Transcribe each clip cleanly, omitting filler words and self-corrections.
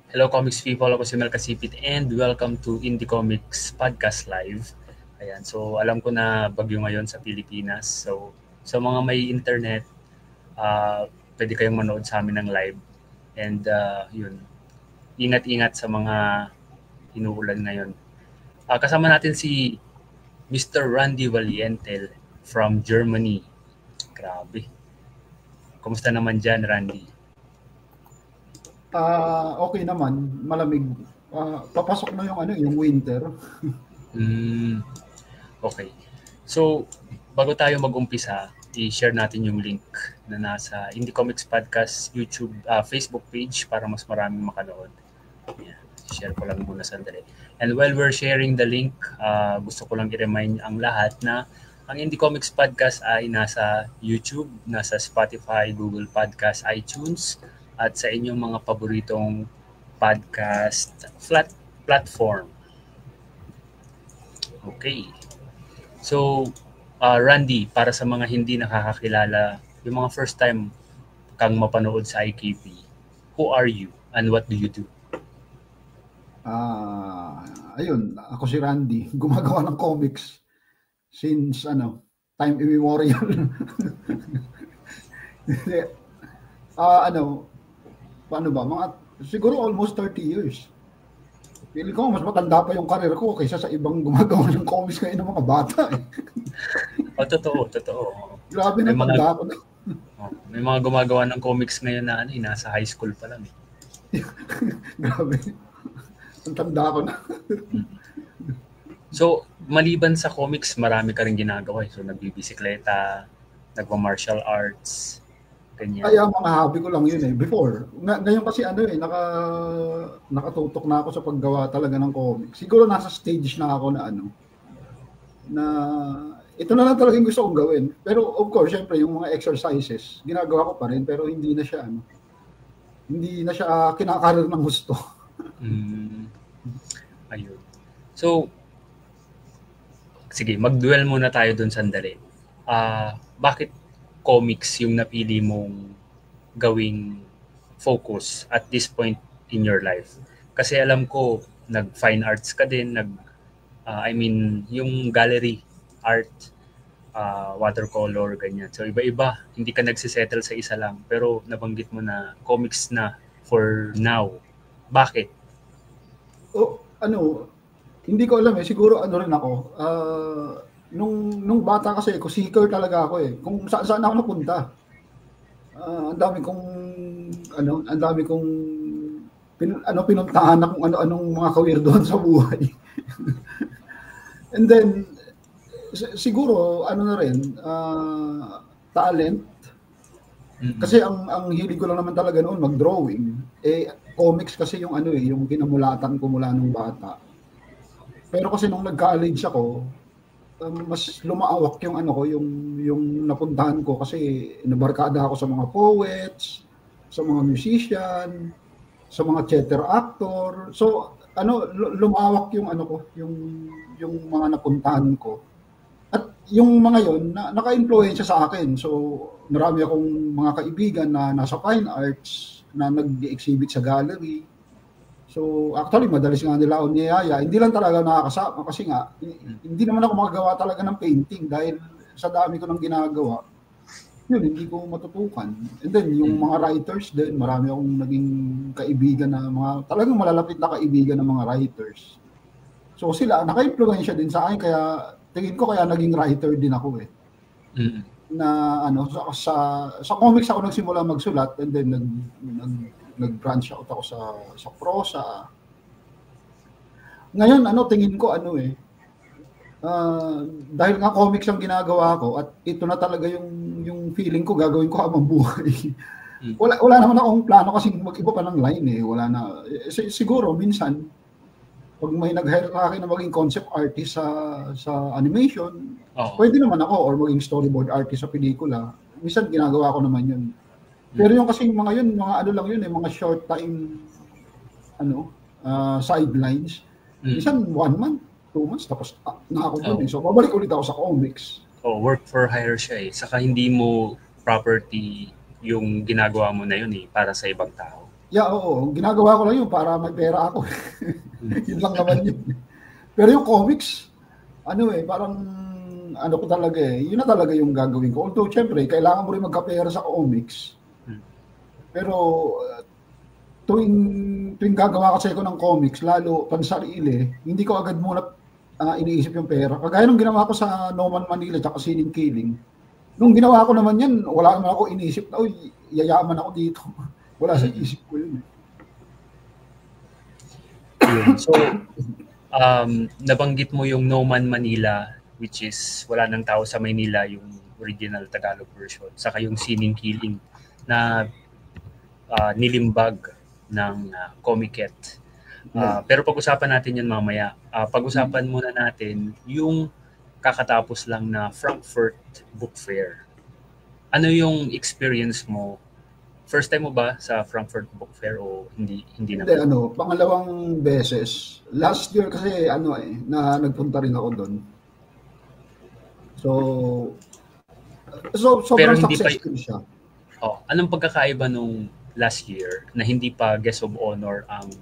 Hello Comics people, ako si Mel Kasipit and welcome to Indie Comics Podcast Live. Ayan, so alam ko na bagyo ngayon sa Pilipinas. So sa mga may internet, pwede kayong manood sa amin ng live. And yun, ingat-ingat sa mga inuulan ngayon. Kasama natin si Mr. Randy Valientel from Germany. Grabe. Kumusta naman dyan, Randy? Okay naman, malamig. Papasok na yung winter. Okay. So, bago tayo mag-umpisa, i-share natin yung link na nasa Indie Comics Podcast YouTube, Facebook page para mas maraming makanood. Yeah, share ko lang muna sandali. And while we're sharing the link, gusto ko lang i-remind ang lahat na ang Indie Comics Podcast ay nasa YouTube, nasa Spotify, Google Podcast, iTunes, at sa inyong mga paboritong podcast platform. Okay. So, Randy, para sa mga hindi nakakakilala, yung mga first time kang mapanood sa IKP, who are you and what do you do? Ayun, ako si Randy, gumagawa ng comics since time immemorial. Paano ba? Siguro almost 30 years. Feeling ko mas matanda pa yung career ko kaysa sa ibang gumagawa ng comics ngayon ng mga bata. Totoo. Grabe na tanda ko na. May mga gumagawa ng comics ngayon na nasa high school pa lang. Grabe. Ang tanda ko na. So, maliban sa comics, marami ka rin ginagawa. So, nagbibisikleta, nagwa-martial arts, ganyan. Kaya mga hobby ko lang yun before. Ngayon kasi nakatutok na ako sa paggawa talaga ng comics. Siguro nasa stage na ako na ito na lang talagang gusto kong gawin. Pero of course, syempre yung mga exercises, ginagawa ko pa rin pero hindi na siya kinakarir ng gusto. Ayun. So, sige, mag-dwell muna tayo dun sandali. Bakit comics yung napili mong gawing focus at this point in your life? Kasi alam ko, nag-fine arts ka din, yung gallery art, watercolor, ganyan. So iba-iba, hindi ka nagsisettle sa isa lang. Pero nabanggit mo na comics na for now. Bakit? Hindi ko alam siguro rin ako. Nung bata kasi ko seeker talaga ako kung saan ako napunta. Ang dami kong pinuntahan na kung ano-anong mga kawirdohan sa buhay. And then siguro na rin talent. Kasi ang hilig ko lang naman talaga noon mag-drawing. Comics kasi yung yung kinamulatan ko mula nung bata. Pero kasi nung nag-college ako, mas lumaawak yung napuntahan ko kasi nabarkada ako sa mga poets, sa mga musician, sa mga theater actor. So lumawak yung yung mga napuntahan ko. At yung mga yon naka-impluwensya sa akin. So marami akong mga kaibigan na nasa fine arts na nag-exhibit sa gallery. So actually madalas nga nila ako niyaya. Hindi lang talaga nakakasama kasi nga hindi naman ako makagawa talaga ng painting dahil sa dami ko nang ginagawa. Yun, hindi ko matutukan. And then yung mga writers din, marami akong naging kaibigan na talagang malalapit na kaibigan ng mga writers. So sila naka-impluwensya din sa akin kaya tingin ko kaya naging writer din ako Na sa comics ako nagsimula magsulat and then nag-branch out ako sa prosa. Ngayon tingin ko dahil nga comics ang ginagawa ko at ito na talaga yung feeling ko gagawin ko habang buhay. Wala naman akong plano kasi mag-iba pa ng line wala na. Siguro minsan pag may nag-hire sa akin na maging concept artist sa animation, pwede naman ako or maging storyboard artist sa pelikula. Minsan ginagawa ko naman yun. Pero yung kasing mga lang yun mga short time sidelines. Minsan 1 month, 2 months tapos na ako dun So babalik ulit ako sa comics. Work for hire siya Saka hindi mo property yung ginagawa mo na yun para sa ibang tao. Yeah, oo. Ginagawa ko lang yun para may pera ako. Yun lang naman yun. Pero yung comics, parang ano ko talaga yun na talaga yung gagawin ko. Although, syempre, kailangan mo rin magkapera sa comics. Pero, tuwing gagawa kasi ako ng comics, lalo pansarili, hindi ko agad muna iniisip yung pera. Kagaya nung ginawa ko sa No Man Manila at Sining Killing, nung ginawa ko naman yan, wala naman ako iniisip na, uy, yayaman ako dito. Wala sa isip ko yun. So, nabanggit mo yung No Man Manila, which is Wala Nang Tao sa Maynila, yung original Tagalog version. Saka yung Sining Killing na nilimbag ng Comiket. Pero pag-usapan natin yan mamaya. Pag-usapan muna natin yung kakatapos lang na Frankfurt Book Fair. Ano yung experience mo? First time mo ba sa Frankfurt Book Fair o hindi naman? Hindi, pangalawang beses. Last year kasi na nagpunta rin ako doon. So sobrang successful siya. Anong pagkakaiba nung last year na hindi pa guest of honor ang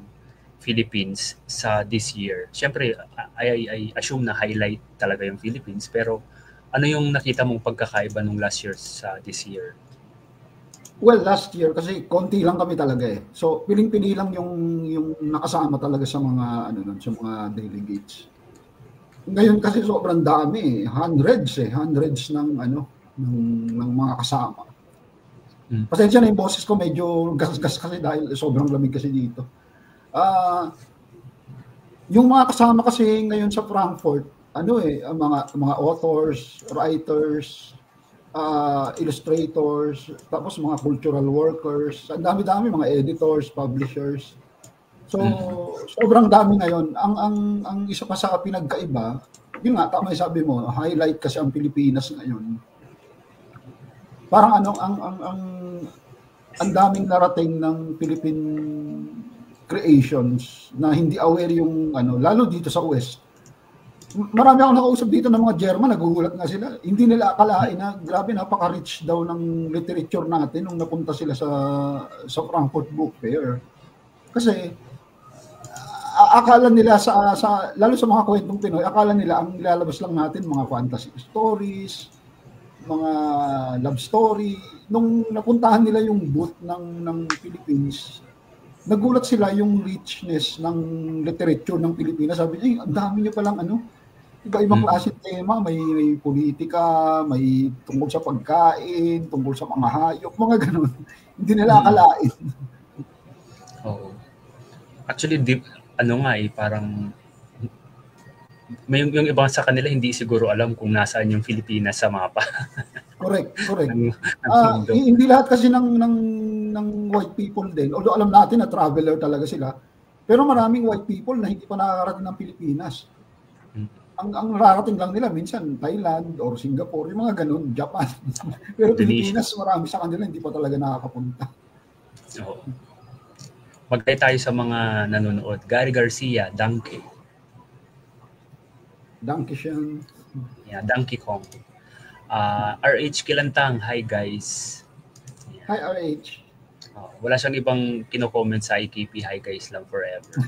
Philippines sa this year? Siyempre, I assume na highlight talaga yung Philippines, pero ano yung nakita mong pagkakaiba nung last year sa this year? Well, last year kasi konti lang kami talaga eh. So, piling-pili lang yung nakasama talaga sa mga sa mga delegates. Ngayon kasi sobrang dami, hundreds ng ng mga kasama. Pasensya na yung boses ko, medyo gas-gas kasi dahil sobrang lamig kasi dito. Yung mga kasama kasi ngayon sa Frankfurt, mga authors, writers, illustrators, tapos mga cultural workers, ang dami-dami, mga editors, publishers. So, sobrang dami ngayon. Ang isa pa sa pinagkaiba, yun nga, tama yung sabi mo, highlight kasi ang Pilipinas ngayon. Parang ang daming narating ng Philippine creations na hindi aware yung lalo dito sa West. Marami akong nakausap dito ng mga German, nagugulat nga sila. Hindi nila akalain na grabe, napaka-rich daw ng literature natin nung napunta sila sa Frankfurt Book Fair. Kasi akala nila lalo sa mga kwentong Pinoy, akala nila ang nilalabas lang natin mga fantasy stories, mga love story. Nung napuntahan nila yung booth ng Philippines, nagulat sila yung richness ng literature ng Pilipinas. Sabi niya, ang dami niyo palang iba-ibang klase tema, may politika, may tungkol sa pagkain, tungkol sa mga hayop, mga ganun. Hindi nila akalain. Oo. Actually, parang may yung iba sa kanila hindi siguro alam kung nasaan yung Pilipinas sa mapa. Correct. Hindi lahat kasi ng white people din. Although alam natin na traveler talaga sila, pero maraming white people na hindi pa nakakarating ng Pilipinas. Ang nararating lang nila minsan Thailand or Singapore, yung mga ganun, Japan. Pero Pilipinas, marami sa kanila hindi pa talaga nakakapunta. Oo. Magkaya tayo sa mga nanonood. Gary Garcia, Donkey. Donkey Sean. Yeah, Donkey Kong. RH Kilantang, hi guys. Yeah. Hi RH. Wala siyang ibang kino-comment sa IKP, hi guys lang forever.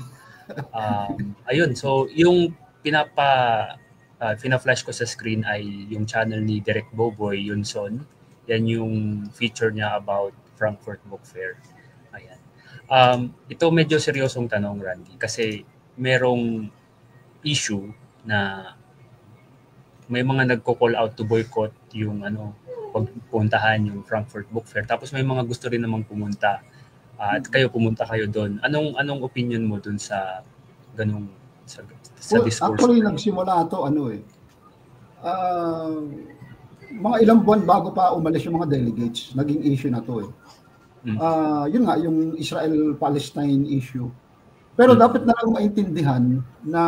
Ayun, so yung pina-flash ko sa screen ay yung channel ni Derek Boboy Yunson. Yan yung feature niya about Frankfurt Book Fair. Ayan. Ito medyo seryosong tanong, Randy, kasi merong issue na may mga nagko-call out to boycott yung pagpuntahan yung Frankfurt Book Fair. Tapos may mga gusto rin namang pumunta. At pumunta kayo doon. Anong opinion mo doon sa ganung sa discourse? Actually, nagsimula ito, mga ilang buwan bago pa umalis yung mga delegates, naging issue na to Yun nga, yung Israel-Palestine issue. Pero dapat na lang maintindihan na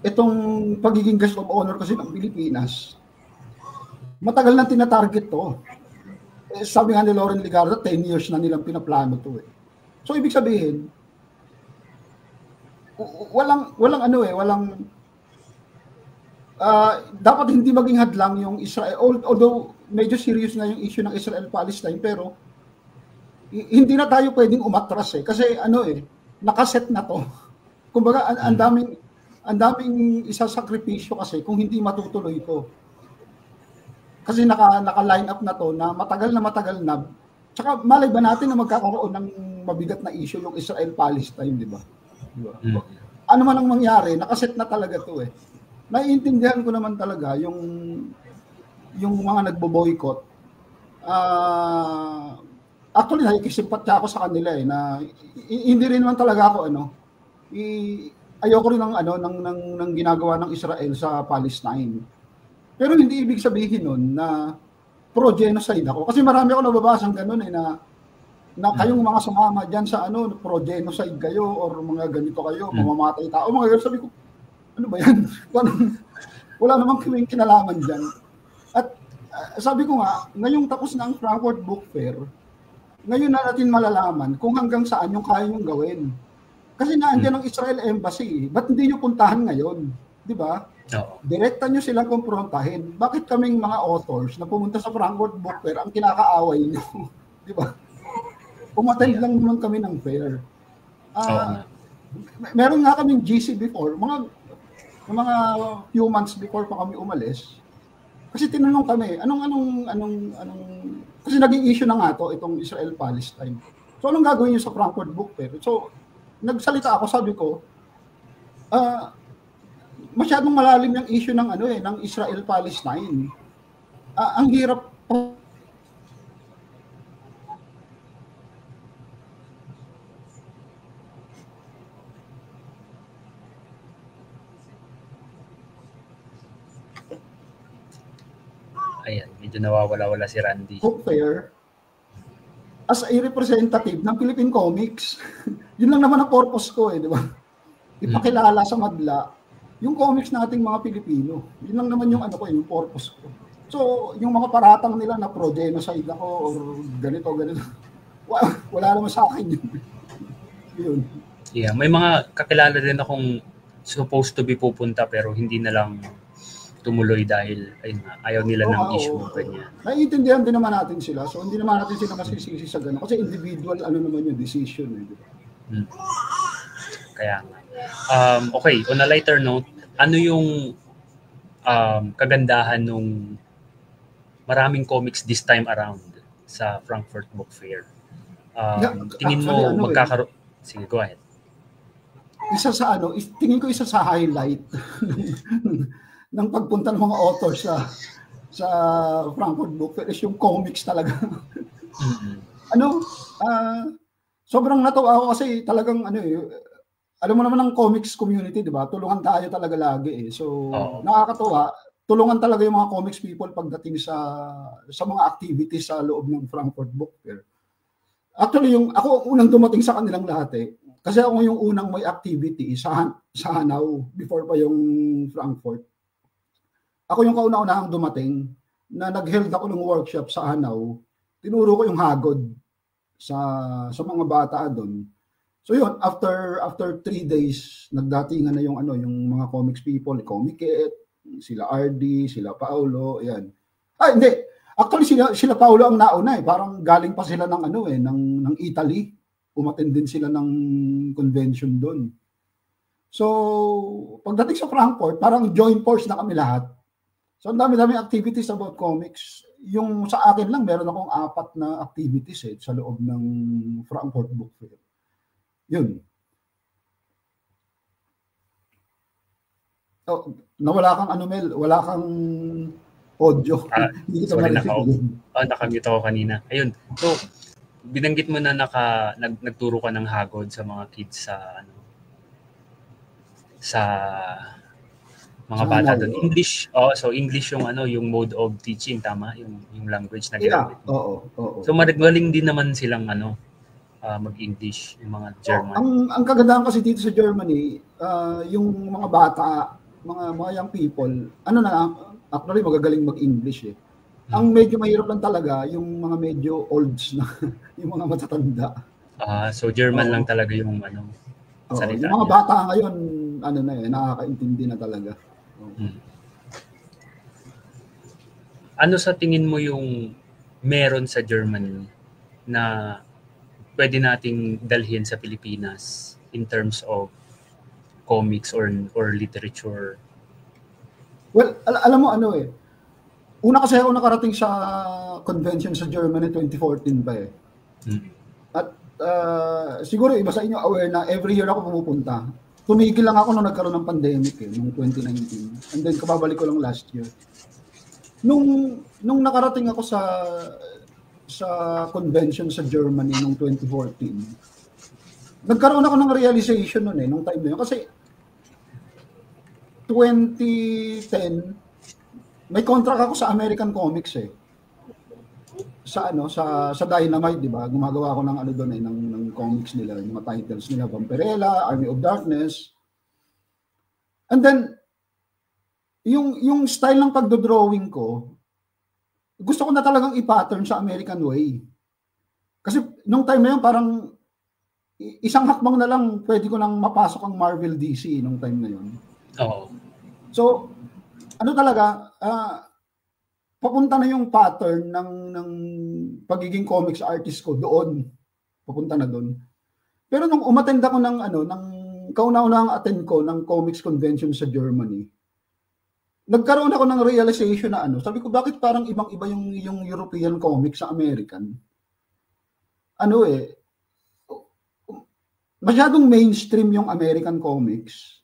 itong pagiging guest of honor kasi ng Pilipinas, matagal na tinatarget to. Sabi nga ni Lauren Ligarda, 10 years na nilang pinaplano to So, ibig sabihin, dapat hindi maging hadlang yung Israel, although medyo serious na yung issue ng Israel-Palestine, pero hindi na tayo pwedeng umatras kasi nakaset na to. Kumbaga ang daming isasakripisyo kasi kung hindi matutuloy ito. Kasi naka-line up na to na matagal na. Tsaka malay ba natin na magkakaroon ng mabigat na issue yung Israel-Palestine, di ba? Ano man ang mangyari, nakaset na talaga to eh. Naiintindihan ko naman talaga yung mga nagbo-boycott. Actually, nakikisimpatya ako sa kanila na hindi rin naman talaga ako ayoko rin ng ginagawa ng Israel sa Palestine. Pero hindi ibig sabihin nun na pro-genocide ako. Kasi marami ako nababasang ganun na kayong mga sumama dyan sa pro-genocide kayo or mga ganito kayo, mamamatay tao. Mga ganito, sabi ko, ano ba yan? Wala namang kaming kinalaman dyan. At sabi ko nga, ngayong tapos na ang Frankfurt Book Fair, ngayon na natin malalaman kung hanggang saan yung kaya nyong gawin. Kasi naandyan ang Israel Embassy. Ba't hindi nyo puntahan ngayon? Di ba? Direkta nyo silang kumprontahin. Bakit kaming mga authors na pumunta sa Frankfurt Book Fair ang kinakaaway nyo? Di ba? Umattend lang naman kami ng fair. Meron nga kaming GC before, mga few months before pa kami umalis. Kasi tinanong kami, kasi naging issue na nga itong Israel-Palestine. So anong gagawin nyo sa Frankfurt Book Fair? So nagsalita ako, sabi ko, masyadong malalim yung issue ng Israel-Palestine. Ang hirap Ayan, medyo nawawala-wala si Randy. Book Fair as a representative ng Philippine Comics. Yun lang naman ang purpose ko di ba? Ipakilala sa madla yung comics nating mga Pilipino. Yun lang naman yung yung purpose ko. So, yung mga paratang nila na pro-genocide ako or ganito. Wala naman sa akin yun. Yun. Yeah, may mga kakilala din akong supposed to be pupunta pero hindi na lang tumuloy dahil ayaw nila ng issue ganyan. Naiintindihan din naman natin sila. So hindi naman natin sila masisisi sa gano'n. Kasi individual naman yung decision. Diba? Kaya nga. Okay, on a lighter note, ano yung kagandahan nung maraming comics this time around sa Frankfurt Book Fair? Tingin mo magkakaroon... Sige, go ahead. Tingin ko isa sa highlight ng pagpunta ng mga authors sa Frankfurt Book Fair is yung comics talaga. Sobrang natuwa ako kasi talagang alam mo naman ang comics community, di ba? Tulungan tayo talaga lagi So, nakakatuwa. Tulungan talaga yung mga comics people pagdating sa mga activities sa loob ng Frankfurt Book Fair. Actually, ako unang dumating sa kanilang lahat Kasi ako yung unang may activity sa Hanau before pa yung Frankfurt. Ako yung kauna-unahang dumating na nag-held ako ng workshop sa Hanau. Tinuro ko yung hagod sa mga bata doon. So yun, after 3 days, nagdatingan na yung mga comics people, Comiket, sila RD, sila Paolo, ayan. Hindi. Actually sila Paolo ang nauna Parang galing pa sila ng ng Italy. Umattend din sila ng convention doon. So, pagdating sa Frankfurt, parang joint force na kami lahat. So, ang dami-dami activities about comics. Yung sa akin lang, meron akong 4 na activities sa loob ng Frankfurt Book Fair. Yun. Nawala kang Mel? Wala kang audio. Sorry, nakamute ako kanina. Ayun. So, binanggit mo na nagturo ka ng hagod sa mga kids sa mga bata doon. English. So English yung mode of teaching, tama? Yung language na ginamit. Oo. So magaling din naman silang mag-English, yung mga German. Ang kagandahan kasi dito sa Germany, yung mga bata, mga young people, actually magagaling mag-English Ang medyo mahirap lang talaga yung mga medyo olds na, yung mga matatanda. So German lang talaga yung salita. Yung mga bata ngayon, nakakaintindi na talaga. Ano sa tingin mo yung meron sa Germany na pwede nating dalhin sa Pilipinas in terms of comics or literature? Well, alam mo ano eh. Una kasi ako nakarating sa convention sa Germany 2014 pa eh. At siguro iba sa inyo aware na every year ako pumupunta. Tumigil lang ako nung nagkaroon ng pandemic eh, noong 2019. And then kababalik ko lang last year. Nung nakarating ako sa convention sa Germany noong 2014, nagkaroon ako ng realization noon eh, nung time na yun. Kasi 2010, may contract ako sa American Comics eh. Sa Dynamite, di ba? Gumagawa ako ng doon eh, ng comics nila, yung mga titles nila, Vampirella, Army of Darkness. And then yung style ng pagdo-drawing ko, gusto ko na talagang i-pattern sa American way. Kasi nung time na yun, parang isang hakbang na lang pwede ko nang mapasok ang Marvel DC nung time na yun. Oo. So, talaga, papunta na yung pattern ng pagiging comics artist ko doon. Papunta na doon. Pero nung umattend ako ng kauna-unahang attend ko ng comics convention sa Germany, nagkaroon ako ng realization na sabi ko, bakit parang ibang-iba yung European comics sa American? Masyadong mainstream yung American comics.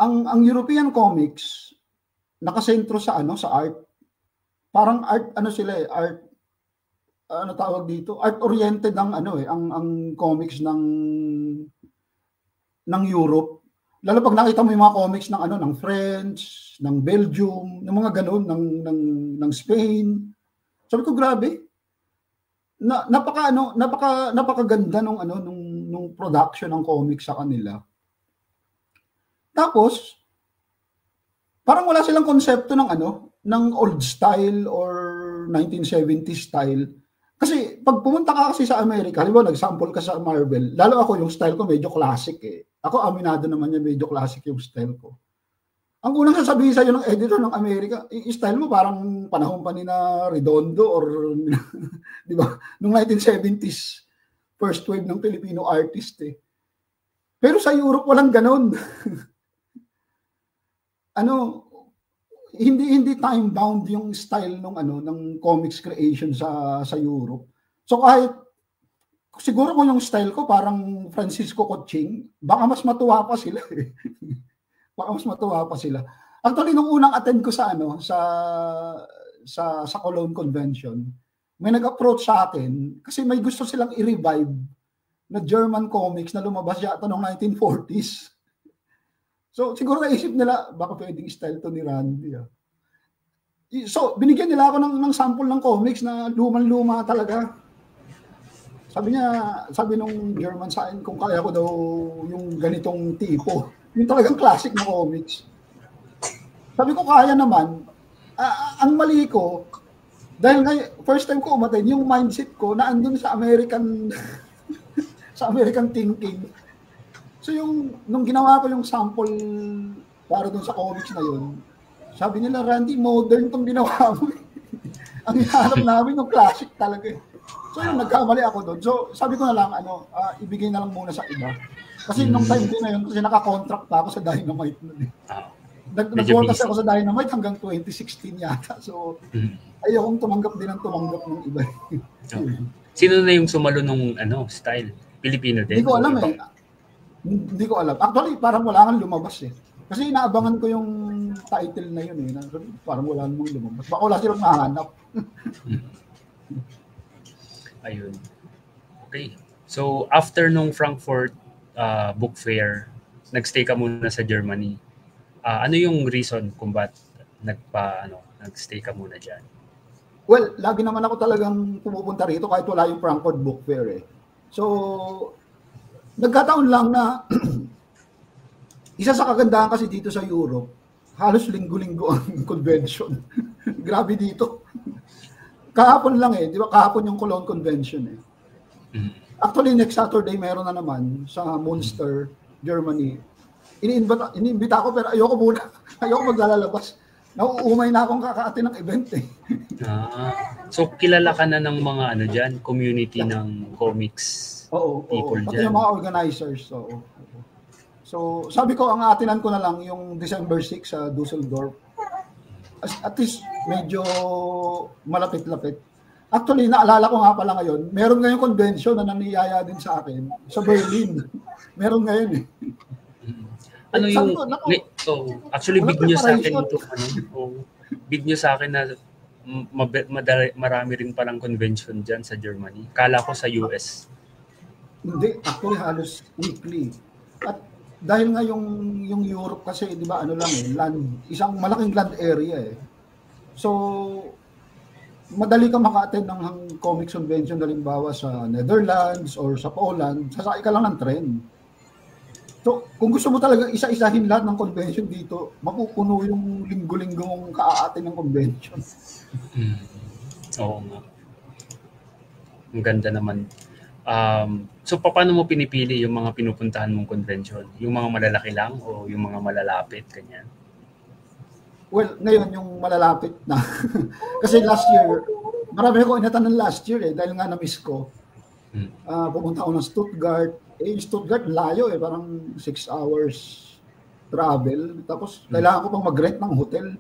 Ang European comics nakasentro sa art. Parang art art tawag dito? Art oriented ang comics ng Europe. Lalo pag nakita mo yung mga comics ng French, ng Belgium, ng mga ganun ng Spain. Sabi ko, grabe. Napakaganda nung production ng comics sa kanila. Tapos parang wala silang konsepto ng old style or 1970s style. Kasi pag pumunta ka kasi sa Amerika, halimbawa nag-sample ka sa Marvel, lalo ako yung style ko medyo classic eh. Ako aminado naman niya medyo classic yung style ko. Ang unang sasabihin sa'yo ng editor ng Amerika, style mo parang panahon pa ni na Redondo or di ba, nung 1970s first wave ng Filipino artist eh. Pero sa Europe walang ganon. Hindi time bound yung style ng comics creation sa Europe. So kahit siguro kung yung style ko parang Francisco Coching, baka mas matuwa pa sila eh. Baka mas matuwa pa sila. Actually nung unang attend ko sa Cologne Convention, may nag-approach sa akin kasi may gusto silang i-revive na German comics na lumabas yata noong 1940s. So, siguro naisip nila, baka pwedeng style to ni Randy. So, binigyan nila ako ng sample ng comics na lumang-luma talaga. Sabi nung German sa akin, kung kaya ko daw yung ganitong tipo. Yung talagang classic na comics. Sabi ko, kaya naman. Ang mali ko, dahil first time ko umattend, yung mindset ko na andun sa American sa American thinking. So nung ginawa ko yung sample para dun sa comics na yun, sabi nila, Randy, modern tong ginawa mo. Ang hinahanap namin yung classic talaga. So nagkamali ako doon. So sabi ko na lang, ibigay na lang muna sa iba. Kasi nung time din na yun, kasi naka-contract pa ako sa Dynamite nun. Nag-work kasi ako sa Dynamite hanggang 2016 yata. So ayokong tumanggap din ng iba. Sino na yung sumalo nung style? Pilipino din? Hindi ko alam eh. Hindi ko alam. Actually, parang wala kang lumabas eh. Kasi inaabangan ko yung title na yun eh. Parang wala namang lumabas. Baka wala silang mahanap. Ayun. Okay. So, after nung Frankfurt Book Fair, nagstay ka muna sa Germany. Ano yung reason kung ba't nagstay ka muna dyan? Well, lagi naman ako talagang pumupunta rito kahit wala yung Frankfurt Book Fair eh. So, nagkataon lang na isa sa kagandahan kasi dito sa Europe, halos linggo-linggo ang convention. Grabe dito. Kahapon lang eh, di ba? Kahapon yung Cologne Convention eh. Actually, next Saturday meron na naman sa Münster, Germany. Iniimbita ako pero ayoko maglalabas. Nauumay na akong kakaati ng event eh. So kilala ka na ng mga ano diyan, community ng comics people diyan. Pati dyan. yung mga organizers. So sabi ko, ang aatinan ko na lang yung December 6 sa Dusseldorf. At least medyo malapit-lapit. Actually, naalala ko nga pala ngayon, meron ngayong convention na naniyaya din sa akin sa Berlin. Meron ngayon eh. Ano yung actually big news sa akin ito, big news sa akin na marami rin palang convention diyan sa Germany. Kala ko sa US. Hindi, actually halos weekly. At dahil nga yung Europe kasi, di ba, ano lang eh, isang malaking land area eh. So madali ka maka-attend ng comics convention, halimbawa sa Netherlands or sa Poland, sasakay ka lang ng tren. So, kung gusto mo talaga isa-isahin lahat ng convention dito, mapupuno yung linggo-linggo mong ka-attend ng convention. Oo nga. Ang ganda naman. So, paano mo pinipili yung mga pinupuntahan mong convention? Yung mga malalaki lang o yung mga malalapit, ganyan? Well, ngayon yung malalapit na. Kasi last year, marami ako inatanan last year eh, dahil nga na-miss ko. Pumunta ako ng Stuttgart. Stuttgart layo eh, parang 6 hours travel. Tapos kailangan ko pang mag-rent ng hotel.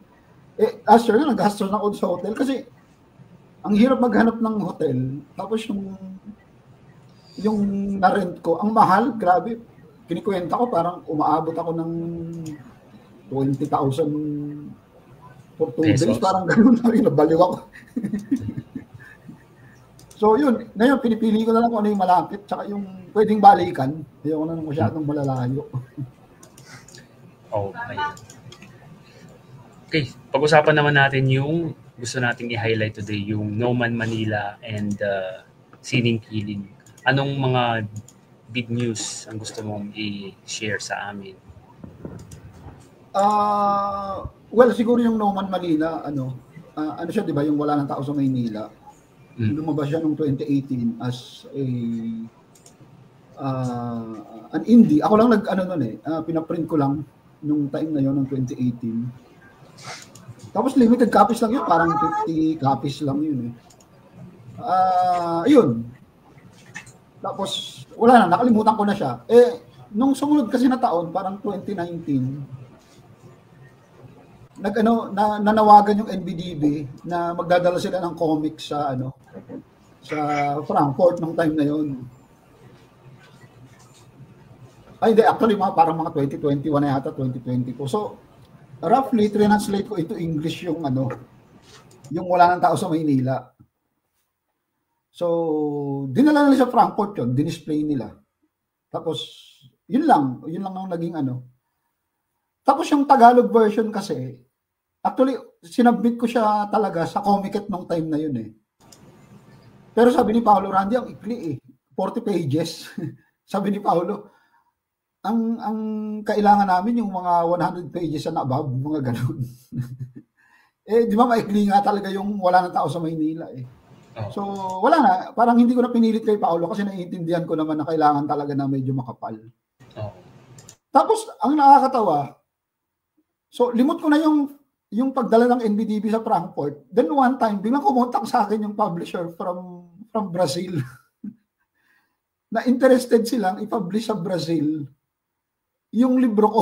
Last year na nag-gastos na ako sa hotel kasi ang hirap maghanap ng hotel. Tapos yung na-rent ko, ang mahal, grabe. Kinikwenta ko, parang umaabot ako ng 20,000 for 2 days. Parang gano'n na rin, nabaliw ako. So yun, ngayon pinipili ko na lang kung ano yung malapit tsaka yung pwedeng balikan. Ayoko na masyadong malalayo. Okay, pag-usapan naman natin yung gusto nating i-highlight today, yung No Man Manila and Sining Kiling. Anong mga big news ang gusto mong i-share sa amin? Well, siguro yung No Man Manila, ano siya, di ba, yung wala ng tao sa Maynila. Lumabas siya noong 2018 as an indie. Ako lang pinaprint ko lang nung time na yon ng 2018. Tapos limited copies lang yun, parang 50 copies lang yun eh. Yun. Tapos wala na, nakalimutan ko na siya. Nung sumunod kasi na taon, parang 2019, nanawagan yung NBDB na magdadala sila ng comics sa Frankfurt nung time na yon. Hindi, actually parang mga 2021 na yata, 2022. So roughly translate ko into English yung wala ng tao sa Maynila. So dinala nila sa Frankfurt yun, dinisplay nila. Tapos yun lang ang naging Tapos yung Tagalog version kasi, actually, sinubmit ko siya talaga sa Comiket nung time na yun eh. Pero sabi ni Paolo Randy, ang ikli eh. 40 pages. Sabi ni Paolo, ang kailangan namin yung mga 100 pages and above, mga ganun. Di ba maikli nga talaga yung wala ng tao sa Maynila eh. So, wala na. Parang hindi ko na pinilit kay Paolo kasi naiintindihan ko naman na kailangan talaga na medyo makapal. Tapos, ang nakakatawa, so, limot ko na yung pagdala ng NBDB sa Frankfurt. Then one time, biglang kumontak sa akin yung publisher from Brazil. Na interested silang i-publish sa Brazil yung libro ko,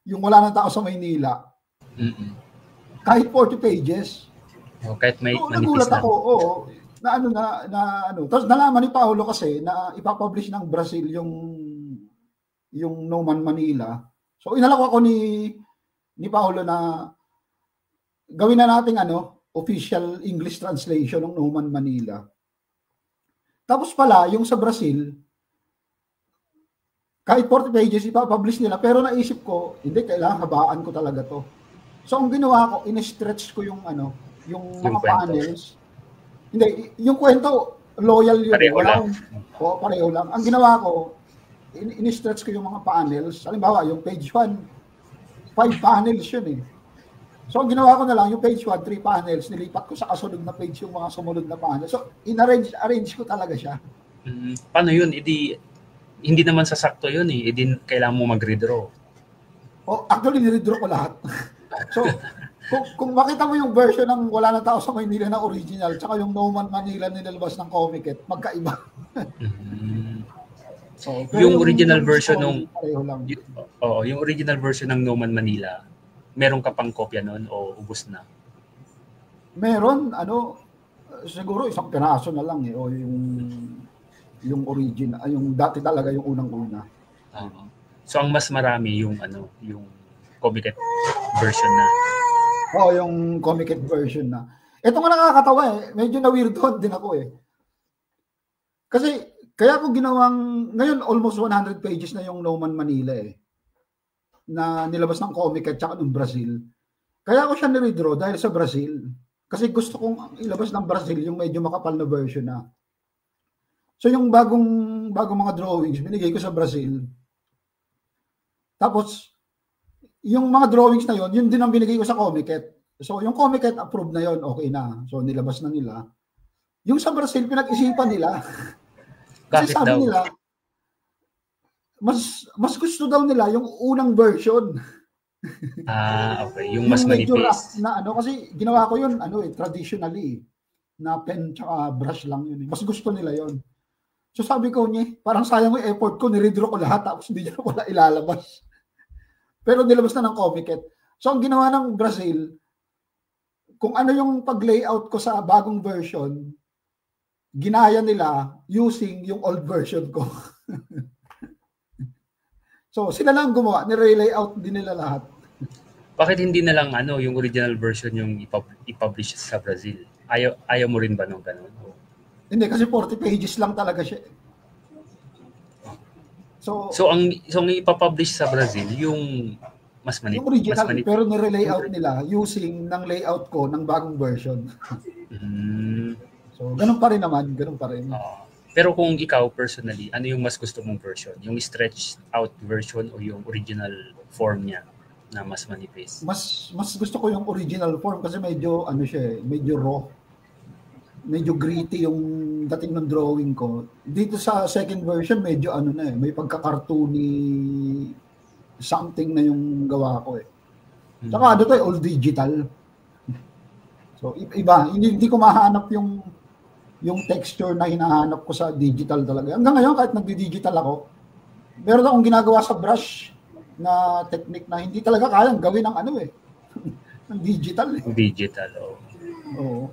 yung wala ng tao sa Maynila. Kahit 40 pages. Kahit may so, nagulat ako, Tapos nalaman ni Paolo kasi na ipapublish ng Brazil yung No Man Manila. So, inalok ako ni Paolo na gawin na nating official English translation ng No Man Manila. Tapos pala, yung sa Brazil, kahit 40 pages ipapublish nila, pero naisip ko, hindi, kailangan habaan ko talaga to. So, ang ginawa ko, in-stretch ko yung mga panels. Hindi, yung kwento, loyal yun. Pareho lang. Pareho lang. Ang ginawa ko, in-stretch ko yung mga panels. Halimbawa, yung page 1, 5 panels yun eh. So, ang ginawa ko na lang, yung page 1, 3 panels, nilipat ko sa kasunod na page yung mga sumunod na panels. So, arrange ko talaga siya. Paano yun? Hindi naman sasakto yun eh. Kailangan mo mag-redraw. Actually, niredraw ko lahat. So, Kung makita mo yung version ng Wala na Tao sa Maynila na original, tsaka yung No Man Manila nilalabas ng Comiket, magkaiba. So, yung original version ng yung original version ng No Man Manila, meron ka pang kopya noon o ubos na? Meron, siguro isang piraso na lang o yung original, yung dati talaga yung unang-una. So ang mas marami yung yung Comiket version na. Yung Comiket version na. Ito nga nakakatawa medyo na-weirdohan din ako Kasi kaya ko ginawang, ngayon almost 100 pages na yung No Man Manila na nilabas ng Comiket tsaka ng Brazil. Kaya ko siya niredraw dahil sa Brazil. Kasi gusto kong ilabas ng Brazil yung medyo makapal na version na. So yung bagong mga drawings, binigay ko sa Brazil. Tapos, yung mga drawings na yun din ang binigay ko sa Comiket. So yung Comiket approved na yun, okay na. So nilabas na nila. Yung sa Brazil, pinag-isipan nila. Kasi sabi nila, mas gusto daw nila yung unang version. Okay. Yung mas manipis. Na kasi ginawa ko yun, traditionally, na pen tsaka brush lang yun. Mas gusto nila yun. So sabi ko niya, parang sayang yung effort ko, niredraw ko lahat, tapos hindi niya wala ilalabas. Pero nilabas na ng Comiket. So ang ginawa ng Brazil, kung ano yung pag-layout ko sa bagong version, ginaya nila using yung old version ko. So sila lang gumawa, nire-layout din nila lahat. Bakit hindi na lang yung original version yung i-publish sa Brazil? Ayaw mo rin ba nung ganun? Hindi, kasi 40 pages lang talaga siya. So ang ipapublish sa Brazil yung mas manipis. Yung original, pero nire-layout nila using ng layout ko ng bagong version. So ganun pa rin naman, ganun pa rin. Pero kung ikaw personally, ano yung mas gusto mong version? Yung stretched out version o yung original form niya na mas manipis? Mas gusto ko yung original form kasi medyo medyo raw. Medyo gritty yung dating ng drawing ko. Dito sa second version, medyo may pagka-cartoony something na yung gawa ko Saka all digital. So iba, hindi ko mahanap yung texture na hinahanap ko sa digital talaga. Hanggang ngayon, kahit nagdi-digital ako, meron akong ginagawa sa brush na technique na hindi talaga kayang gawin ng ng digital. Digital, Oo.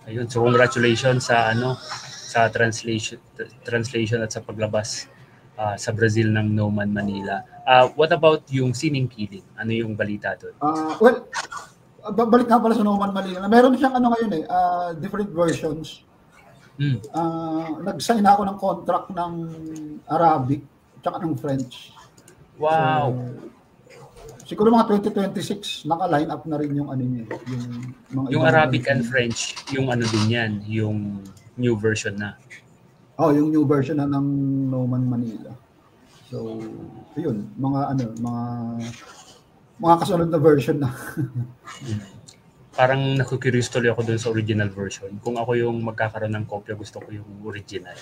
Ayun, so congratulations sa sa translation at sa paglabas sa Brazil ng No Man Manila. What about yung Sining Kiling? Ano yung balita doon? Well, balik nga pala sa No Man Manila. Meron siyang ngayon different versions. Nag-sign ako ng contract ng Arabic at ng French. Wow. So, siguro mga 2026 naka-line up na rin yung niya, yung Arabic and French, yung din yan, yung new version na. Yung new version na ng No Man Manila. So, yun, mga kasunod na version na. Parang naku-curious tuloy ako dun sa original version. Kung ako yung magkakaroon ng kopya, gusto ko yung original.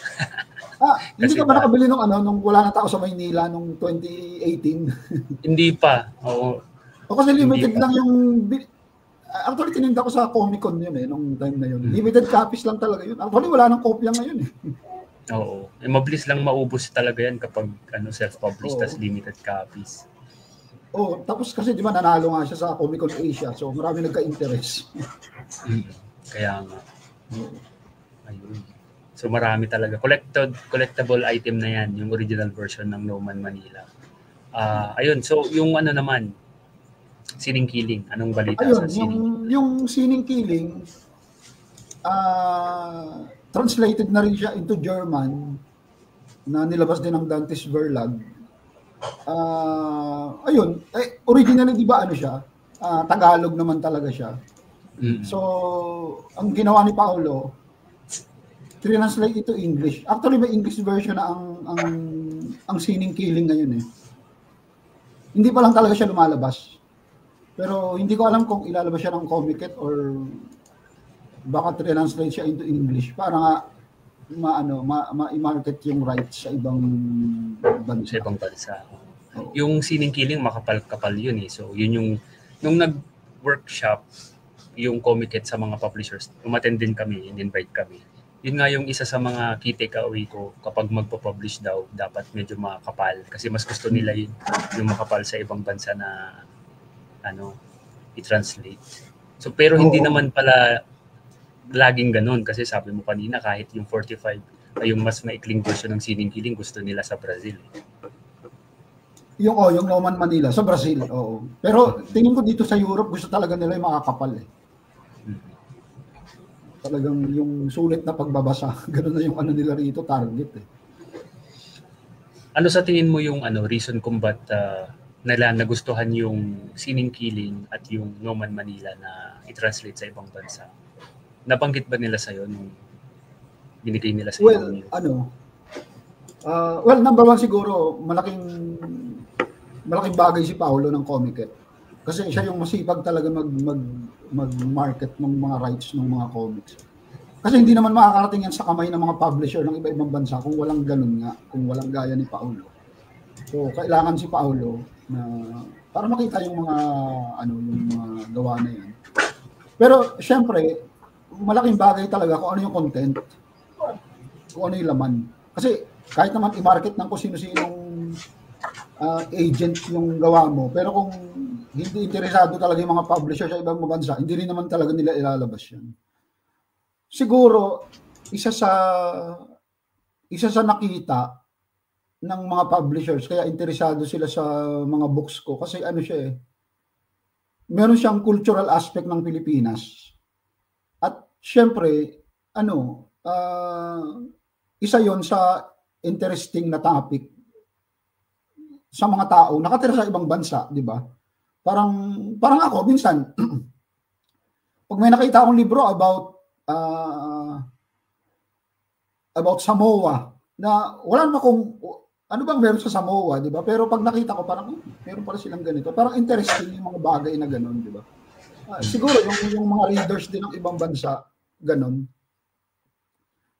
Hindi ka ba nakabili nung Wala na Tao sa Maynila nung 2018? Hindi pa. Oo. Kasi limited lang yung... Actually, tininda ko sa Comic-Con yun nung time na yun. Limited copies lang talaga yun. Actually, wala nang kopya ngayon Oo. Mabilis lang maubos talaga yan kapag self-published tas limited copies. Tapos kasi di ba nanalo nga siya sa Comic-Con Asia. So marami nagka-interest. Kaya nga. Ayun. So marami talaga. Collectible item na yan, yung original version ng No Man Manila. Ayun, so yung naman, Sining Kiling. Anong balita sa Sining? Yung Sining Kiling, translated na rin siya into German na nilabas din ng Dantes Verlag. Originally di ba siya? Tagalog naman talaga siya. So, ang ginawa ni Paolo, translate ito English. Actually, may English version na ang Sining Kiling ngayon Hindi pa lang talaga siya lumalabas. Pero hindi ko alam kung ilalabas siya ng Comiket or baka translate siya into English para nga ma-market yung rights sa ibang bansa. Yung Sining Kiling, makapal-kapal yun So, yun yung nung nag-workshop yung Comiket sa mga publishers, umattend din kami, in-invite kami. Yun nga yung isa sa mga key takeaway ko kapag magpo-publish daw, dapat medyo makapal kasi mas gusto nila yung makapal sa ibang bansa na i-translate. So pero hindi naman pala laging ganun kasi sabi mo kanina kahit yung 45 ay yung mas maikling version ng Sining Kiling gusto nila sa Brazil. Yung Noman Manila sa Brazil, oo. Pero tingin ko dito sa Europe gusto talaga nila yung makakapal eh. Talagang yung sulit na pagbabasa, gano'n na yung nila rito, target eh. Ano sa tingin mo yung reason kung ba't nila nagustuhan yung Sining Kiling at yung Noman Manila na i-translate sa ibang bansa? Nabanggit ba nila sa'yo nung binigay nila sa well, well, number one siguro, malaking bagay si Paolo ng Comiket. Kasi siya yung masipag talaga mag-market ng mga rights ng mga comics. Kasi hindi naman makakarating yan sa kamay ng mga publisher ng iba-ibang bansa kung walang ganun nga, kung walang gaya ni Paolo. So, kailangan si Paolo na para makita yung mga yung mga gawa na yan. Pero syempre, malaking bagay talaga kung ano yung content, kung ano yung laman. Kasi kahit naman i-market ng kung sino-sinong agent yung gawa mo, pero kung hindi interesado talaga yung mga publisher sa ibang bansa, hindi rin naman talaga nila ilalabas yan. Siguro, isa sa nakita ng mga publishers, kaya interesado sila sa mga books ko, kasi siya meron siyang cultural aspect ng Pilipinas. At syempre, isa yon sa interesting na topic sa mga tao nakatira sa ibang bansa, di ba? Parang ako minsan pag may nakita akong libro about Samoa na wala naman kung ano bang meron sa Samoa, di ba? Pero pag nakita ko parang meron pala silang ganito. Parang interesting yung mga bagay na gano'n, di ba? Siguro yung mga readers din ng ibang bansa gano'n.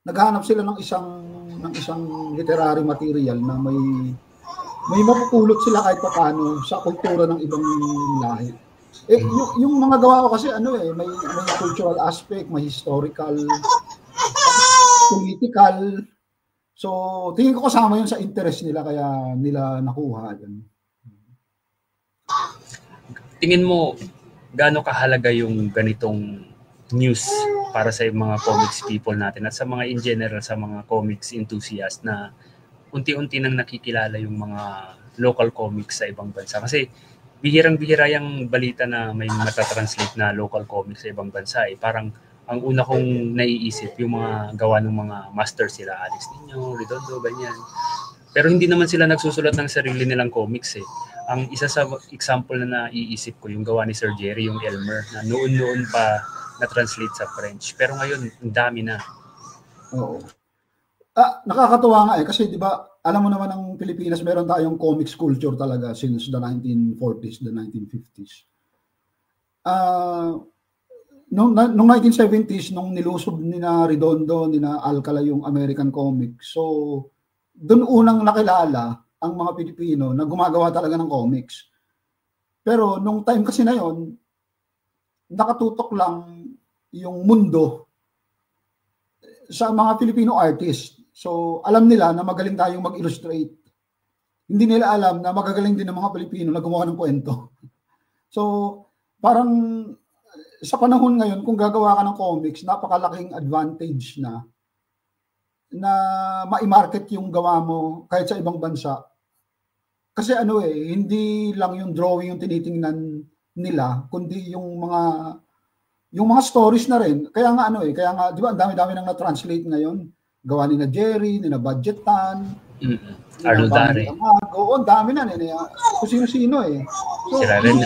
Naghahanap sila ng isang literary material na may mapupulot sila kahit paano sa kultura ng ibang lahi. Yung mga gawa ko kasi may cultural aspect, may historical, political. So, tingin ko kasama yun sa interest nila kaya nila nakuha yun. Tingin mo gaano kahalaga yung ganitong news para sa mga comics people natin at sa mga in general sa mga comics enthusiasts na unti-unti nang nakikilala yung mga local comics sa ibang bansa. Kasi bihirang-bihira yung balita na may matatranslate na local comics sa ibang bansa. Parang ang una kong naiisip yung mga gawa ng mga master sila, Alex Niño, Redondo, ganyan. Pero hindi naman sila nagsusulat ng sarili nilang comics Ang isa sa example na naiisip ko, yung gawa ni Sir Jerry, yung Elmer, na noon-noon pa na-translate sa French. Pero ngayon, ang dami na. Oo. Nakakatuwa nga kasi di ba alam mo naman ng Pilipinas meron tayong comics culture talaga since the 1940s, the 1950s. Noong 1970s nung nilusob ni na Redondo, ni na Alcala yung American comics. So doon unang nakilala ang mga Pilipino na gumagawa talaga ng comics. Pero nung time kasi na yon, nakatutok lang yung mundo sa mga Filipino artists. So, alam nila na magaling tayong mag-illustrate. Hindi nila alam na magagaling din ng mga Pilipino na gumawa ng kwento. So, parang sa panahon ngayon, kung gagawa ka ng comics, napakalaking advantage na ma-market yung gawa mo kahit sa ibang bansa. Kasi hindi lang yung drawing yung tinitingnan nila, kundi yung mga stories na rin. Kaya nga di ba ang dami-dami nang na-translate ngayon. Gawa ni na Jerry, ni na Budgetan, Arlo Dare. Oo, ang dami na kung sino-sino So, sila rin.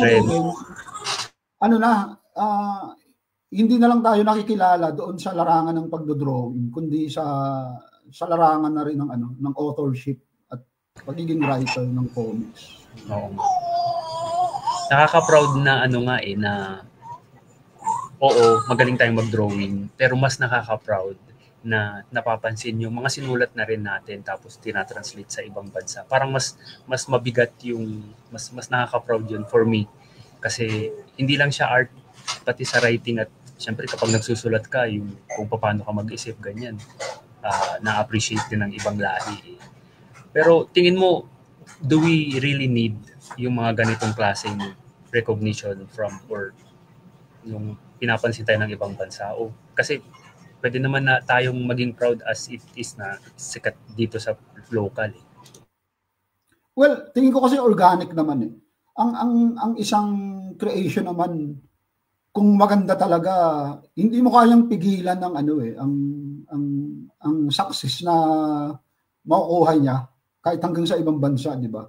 hindi na lang tayo nakikilala doon sa larangan ng pagdodrawing, kundi sa larangan na rin ng authorship at pagiging writer ng comics. Oo. Nakaka-proud na na oo, magaling tayong mag-drawing, pero mas nakaka-proud na napapansin yung mga sinulat na rin natin tapos tinatranslate sa ibang bansa. Parang mas mabigat yung mas nakaka-proud yun for me Kasi hindi lang siya art, pati sa writing at syempre kapag nagsusulat ka, yung kung paano ka mag-isip, ganyan. Na-appreciate din ng ibang lahi. Pero tingin mo, do we really need yung mga ganitong klaseng recognition from or yung pinapansin tayo ng ibang bansa? O kasi pwede naman na tayong maging proud as it is na sikat dito sa local. Well, tingin ko kasi organic naman eh. Ang isang creation naman, kung maganda talaga, hindi mo kayang pigilan ng ano eh, ang success na makukuha niya kahit hanggang sa ibang bansa, di ba?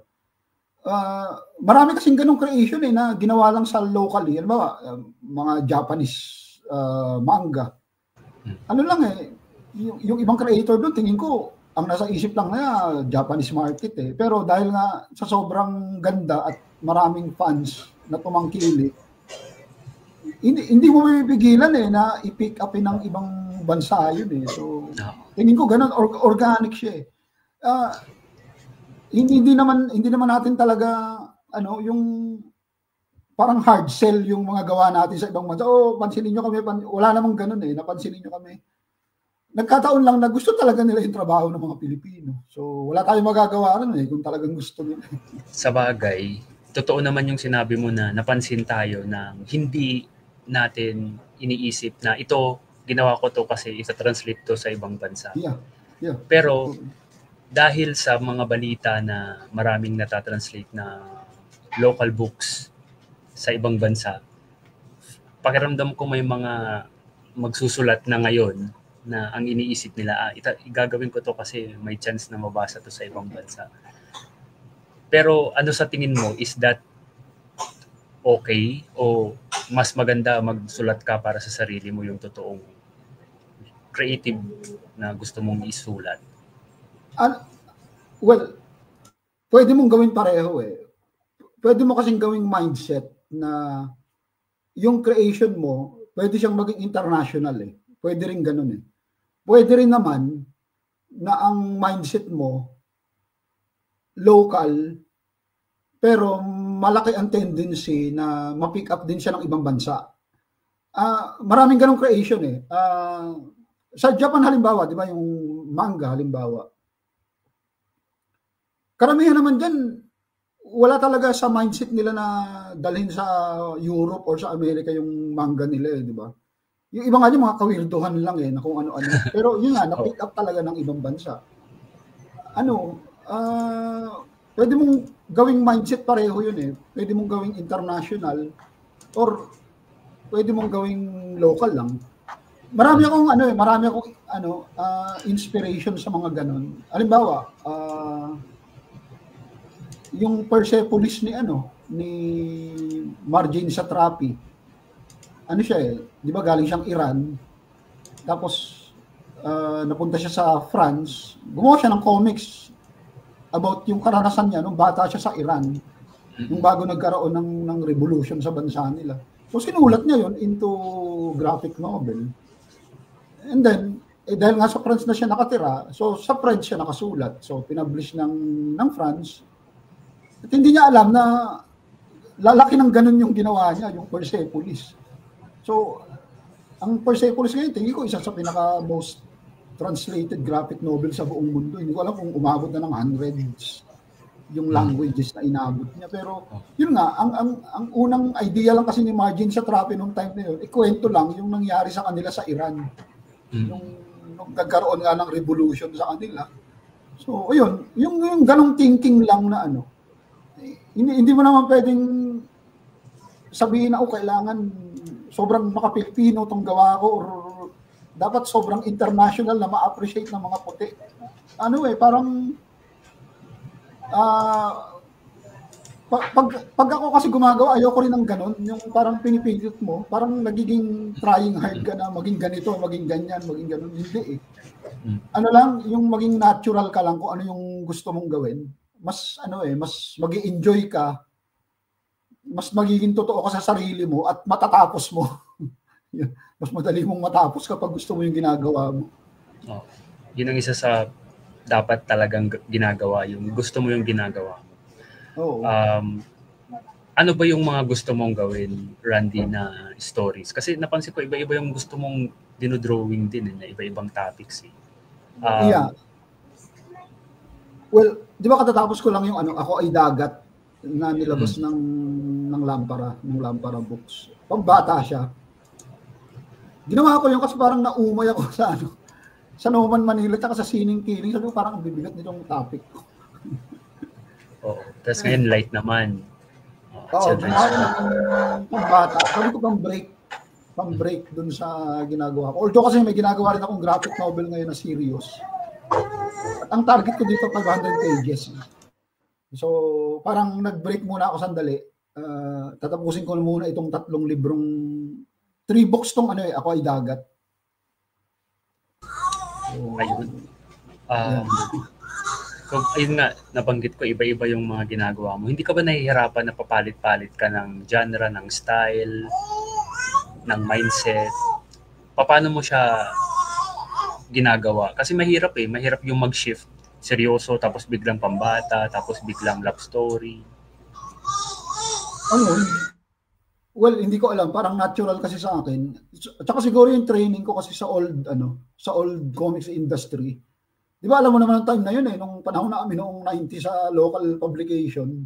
Marami kasing ganung creation eh na ginawa lang sa locally. Ano ba, mga Japanese manga. Ano lang eh, yung ibang creator doon, tingin ko, ang nasa isip lang na Japanese market eh. Pero dahil nga sa sobrang ganda at maraming fans na tumangkili, hindi mo mapipigilan eh na i-pick up ng ibang bansa yun eh. So, tingin ko ganun, organic siya eh. Hindi naman natin talaga ano, yung parang hard sell yung mga gawa natin sa ibang bansa. Pansinin nyo kami, wala namang ganun eh, napansinin nyo kami. Nagkataon lang na gusto talaga nila yung trabaho ng mga Pilipino. So, wala tayong magagawa rin eh kung talagang gusto nila. Sa bagay, totoo naman yung sinabi mo na napansin tayo na hindi natin iniisip na ito, ginawa ko to kasi isa-translate to sa ibang bansa. Yeah. Pero, dahil sa mga balita na maraming natatranslate na local books sa ibang bansa, pakiramdam ko may mga magsusulat na ngayon na ang iniisip nila, gagawin ko to kasi may chance na mabasa to sa ibang bansa. Pero ano sa tingin mo, is that okay? O mas maganda magsulat ka para sa sarili mo yung totoong creative na gusto mong isulat? Well, pwede mong gawin pareho eh. Pwede mo kasing gawing mindset na yung creation mo, pwede siyang maging international eh. Pwede rin ganun eh. Pwede rin naman na ang mindset mo local, pero malaki ang tendency na ma-pick up din siya ng ibang bansa. Maraming ganong creation eh. Sa Japan halimbawa, di ba yung manga halimbawa, karamihan naman dyan, wala talaga sa mindset nila na dalhin sa Europe or sa Amerika yung manga nila eh, di ba? Yung iba nga yung mga kawirduhan lang eh, na kung ano-ano. Pero yun nga, na-pick up talaga ng ibang bansa. Pwede mong gawing mindset pareho yun eh. Pwede mong gawing international or pwede mong gawing local lang. Marami akong inspiration sa mga ganon. Halimbawa, yung Persepolis ni Marjane Satrapi. Ano siya eh, di ba galing siyang Iran, tapos napunta siya sa France, gumawa siya ng comics about yung karanasan niya nung bata siya sa Iran, nung bago nagkaroon ng revolution sa bansa nila. So sinulat niya yon into graphic novel. And then, dahil nga sa France na siya nakatira, so sa French siya nakasulat. So pinublish ng France. At hindi niya alam na lalaki ng ganun yung ginawa niya, yung Persepolis. So, ang Persepolis ngayon, tingin ko isa sa pinaka-most translated graphic novel sa buong mundo. Hindi ko alam kung umabot na ng hundreds yung languages na inabot niya. Pero, yun nga, ang unang idea lang kasi ni Marjane Satrapi nung time na yun, ikwento lang yung nangyari sa kanila sa Iran. Nung nagkaroon nga ng revolution sa kanila. So, ayun, yung ganong thinking lang na hindi mo naman pwedeng sabihin na kailangan sobrang maka-Pilipino tong gawa ko or dapat sobrang international na ma-appreciate ng mga puti. Parang pag ako kasi gumagawa, ayoko rin ng ganon, yung parang pinipilit mo, parang nagiging trying hard ka na maging ganito, maging ganyan, maging ganon. Hindi eh. Yung maging natural ka lang kung ano yung gusto mong gawin. Mas magi-enjoy ka, mas magiging totoo ka sa sarili mo at matatapos mo. Mas madali mong matapos kapag gusto mo yung ginagawa mo. Yun ang isa sa dapat talagang ginagawa, yung gusto mo yung ginagawa. ano ba yung mga gusto mong gawin, Randy, na stories? Kasi napansin ko iba-iba yung gusto mong dinodrawing din, na iba-ibang topics eh. Yeah. Well, di ba katatapos ko lang yung Ako Ay Dagat na nilabas ng Lampara Books. Pambata siya. Ginawa ko yun kasi parang naumay ako sa Noman Manila at sa Sining Kiling. Sabi ko parang ang bibigat nitong topic ko. Oo. Tapos ngayon light naman. Oo, pambata. Sabi ko pang-break dun sa ginagawa ko. Although kasi may ginagawa rin akong graphic novel ngayon na serious. At ang target ko dito 500 pages. So, parang nag-break muna ako sandali. Tatapusin ko muna itong 3 librong 3 books tong Ako Ay Dagat. So, ayun. So, ayun nga, nabanggit ko, iba-iba yung mga ginagawa mo. Hindi ka ba nahihirapan na papalit-palit ka ng genre, ng style, ng mindset? Paano mo siya ginagawa? Kasi mahirap yung mag-shift. Seryoso, tapos biglang pambata, tapos biglang love story. Well, hindi ko alam, parang natural kasi sa akin. At saka siguro yung training ko kasi sa old comics industry. Di ba alam mo naman ang time na yun nung panahon namin noong 90 sa local publication.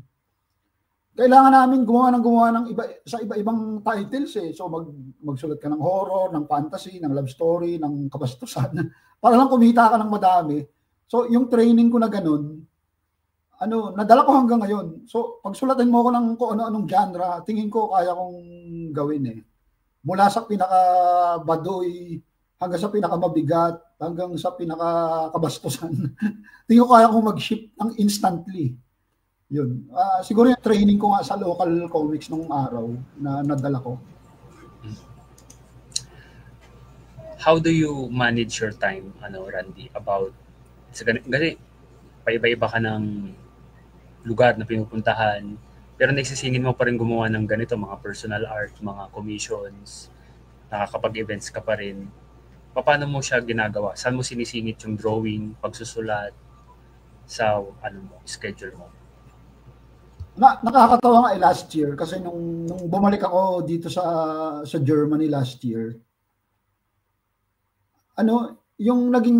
Kailangan namin gumawa ng iba-ibang titles So magsulat ka ng horror, ng fantasy, ng love story, ng kabastusan para lang kumita ka ng madami. So yung training ko na ganun, nadala ko hanggang ngayon. So pagsulatan mo ko ng kung ano-anong genre, tingin ko kaya kong gawin Mula sa pinaka-baduy hanggang sa pinaka-mabigat, hanggang sa pinaka-kabastusan. Tingin ko kaya kong mag-ship ng instantly. Yun. Siguro yung training ko nga sa local comics nung araw na nadala ko. How do you manage your time, Randy, kasi paiba-iba ka ng lugar na pinupuntahan, pero nagsisingin mo pa rin gumawa ng ganito, mga personal art, mga commissions, nakakapag-events ka pa rin. Paano mo siya ginagawa? Saan mo sinisingit yung drawing, pagsusulat, sa schedule mo? Nakakatawa nga last year kasi nung bumalik ako dito sa Germany last year, yung naging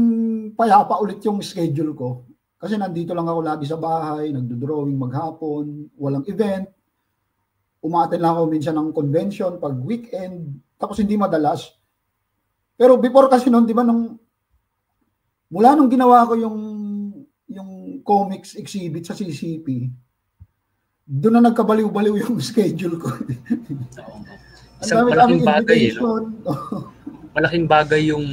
payapa ulit yung schedule ko. Kasi nandito lang ako lagi sa bahay, nagdo-drawing maghapon, walang event. Umaten lang ako minsan ng convention pag weekend, tapos hindi madalas. Pero before kasi noon, di ba, mula nung ginawa ko yung comics exhibit sa CCP, doon na nagkabaliw-baliw yung schedule ko. Isang malaking bagay, malaking bagay yung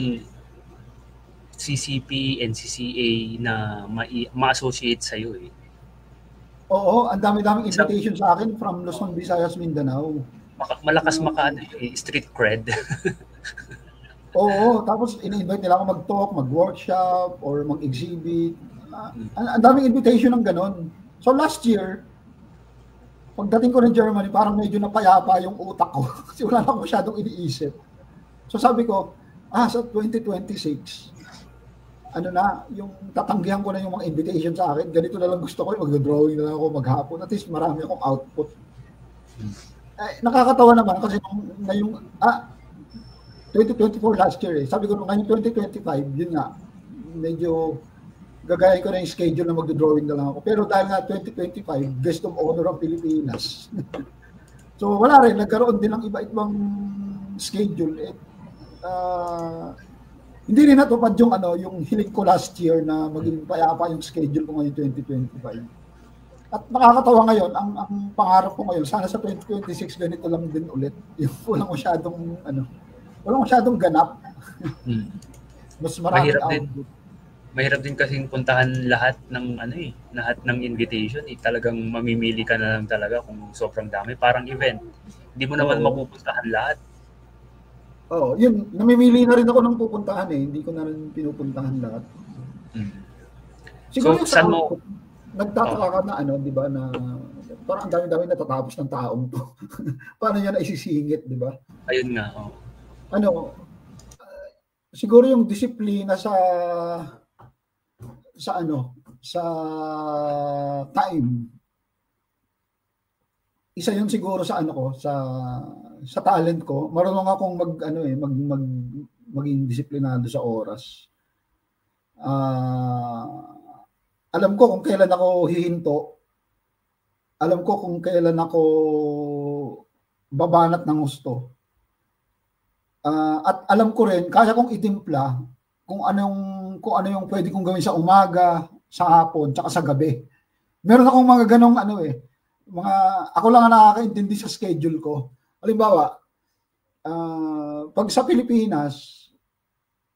CCP, NCCA na ma-associate sa'yo Oo, ang dami-daming invitation sa akin from Luzon, Visayas, Mindanao. Malakas street cred. Oo, tapos in-invite nila ako mag-talk, mag-workshop, or mag-exhibit. Ang daming invitation ng ganon. So last year, pagdating ko ng Germany, parang medyo napayapa yung utak ko kasi wala na masyadong iniisip. So sabi ko, sa 2026, yung tatanggihan ko na yung mga invitation sa akin, ganito na lang gusto ko, mag-drawing na lang ako maghapon, at least marami akong output. Nakakatawa naman kasi ngayong 2024 last year sabi ko ngayong 2025, yun nga, medyo gagayahin ko na yung schedule na mag-drawing na lang ako. Pero dahil nga 2025, Guest of Honor ng Pilipinas. So wala rin, nagkaroon din ng iba-ibang schedule. Hindi rin natupad yung hiling ko last year na maging payapa yung schedule ko ngayon 2025. At nakakatawa ngayon, ang pangarap ko ngayon, sana sa 2026 ganito lang din ulit. Yung walang masyadong ganap. Mas maraming output. Mahirap din kasing puntahan lahat ng invitation. Talagang mamimili ka na lang talaga kung sobrang dami. Parang event. Hindi mo naman mapupuntahan lahat. Yun. Namimili na rin ako ng pupuntahan Hindi ko na rin pinupuntahan lahat. Siguro saan mo nagtataka ka na di ba, na parang ang dami-dami natatapos ng taong to. Paano niya na isisingit, di ba? Ayun nga, siguro yung disiplina sa time, isa yun siguro sa ano ko, sa talent ko. Marunong akong maging disiplinado sa oras. Alam ko kung kailan ako hihinto. Alam ko kung kailan ako babanat ng gusto. At alam ko rin, kaya kong itimpla kung ano yung pwede kong gawin sa umaga, sa hapon, tsaka sa gabi. Meron akong mga ganong ako lang ang nakakaintindi sa schedule ko. Halimbawa, pag sa Pilipinas,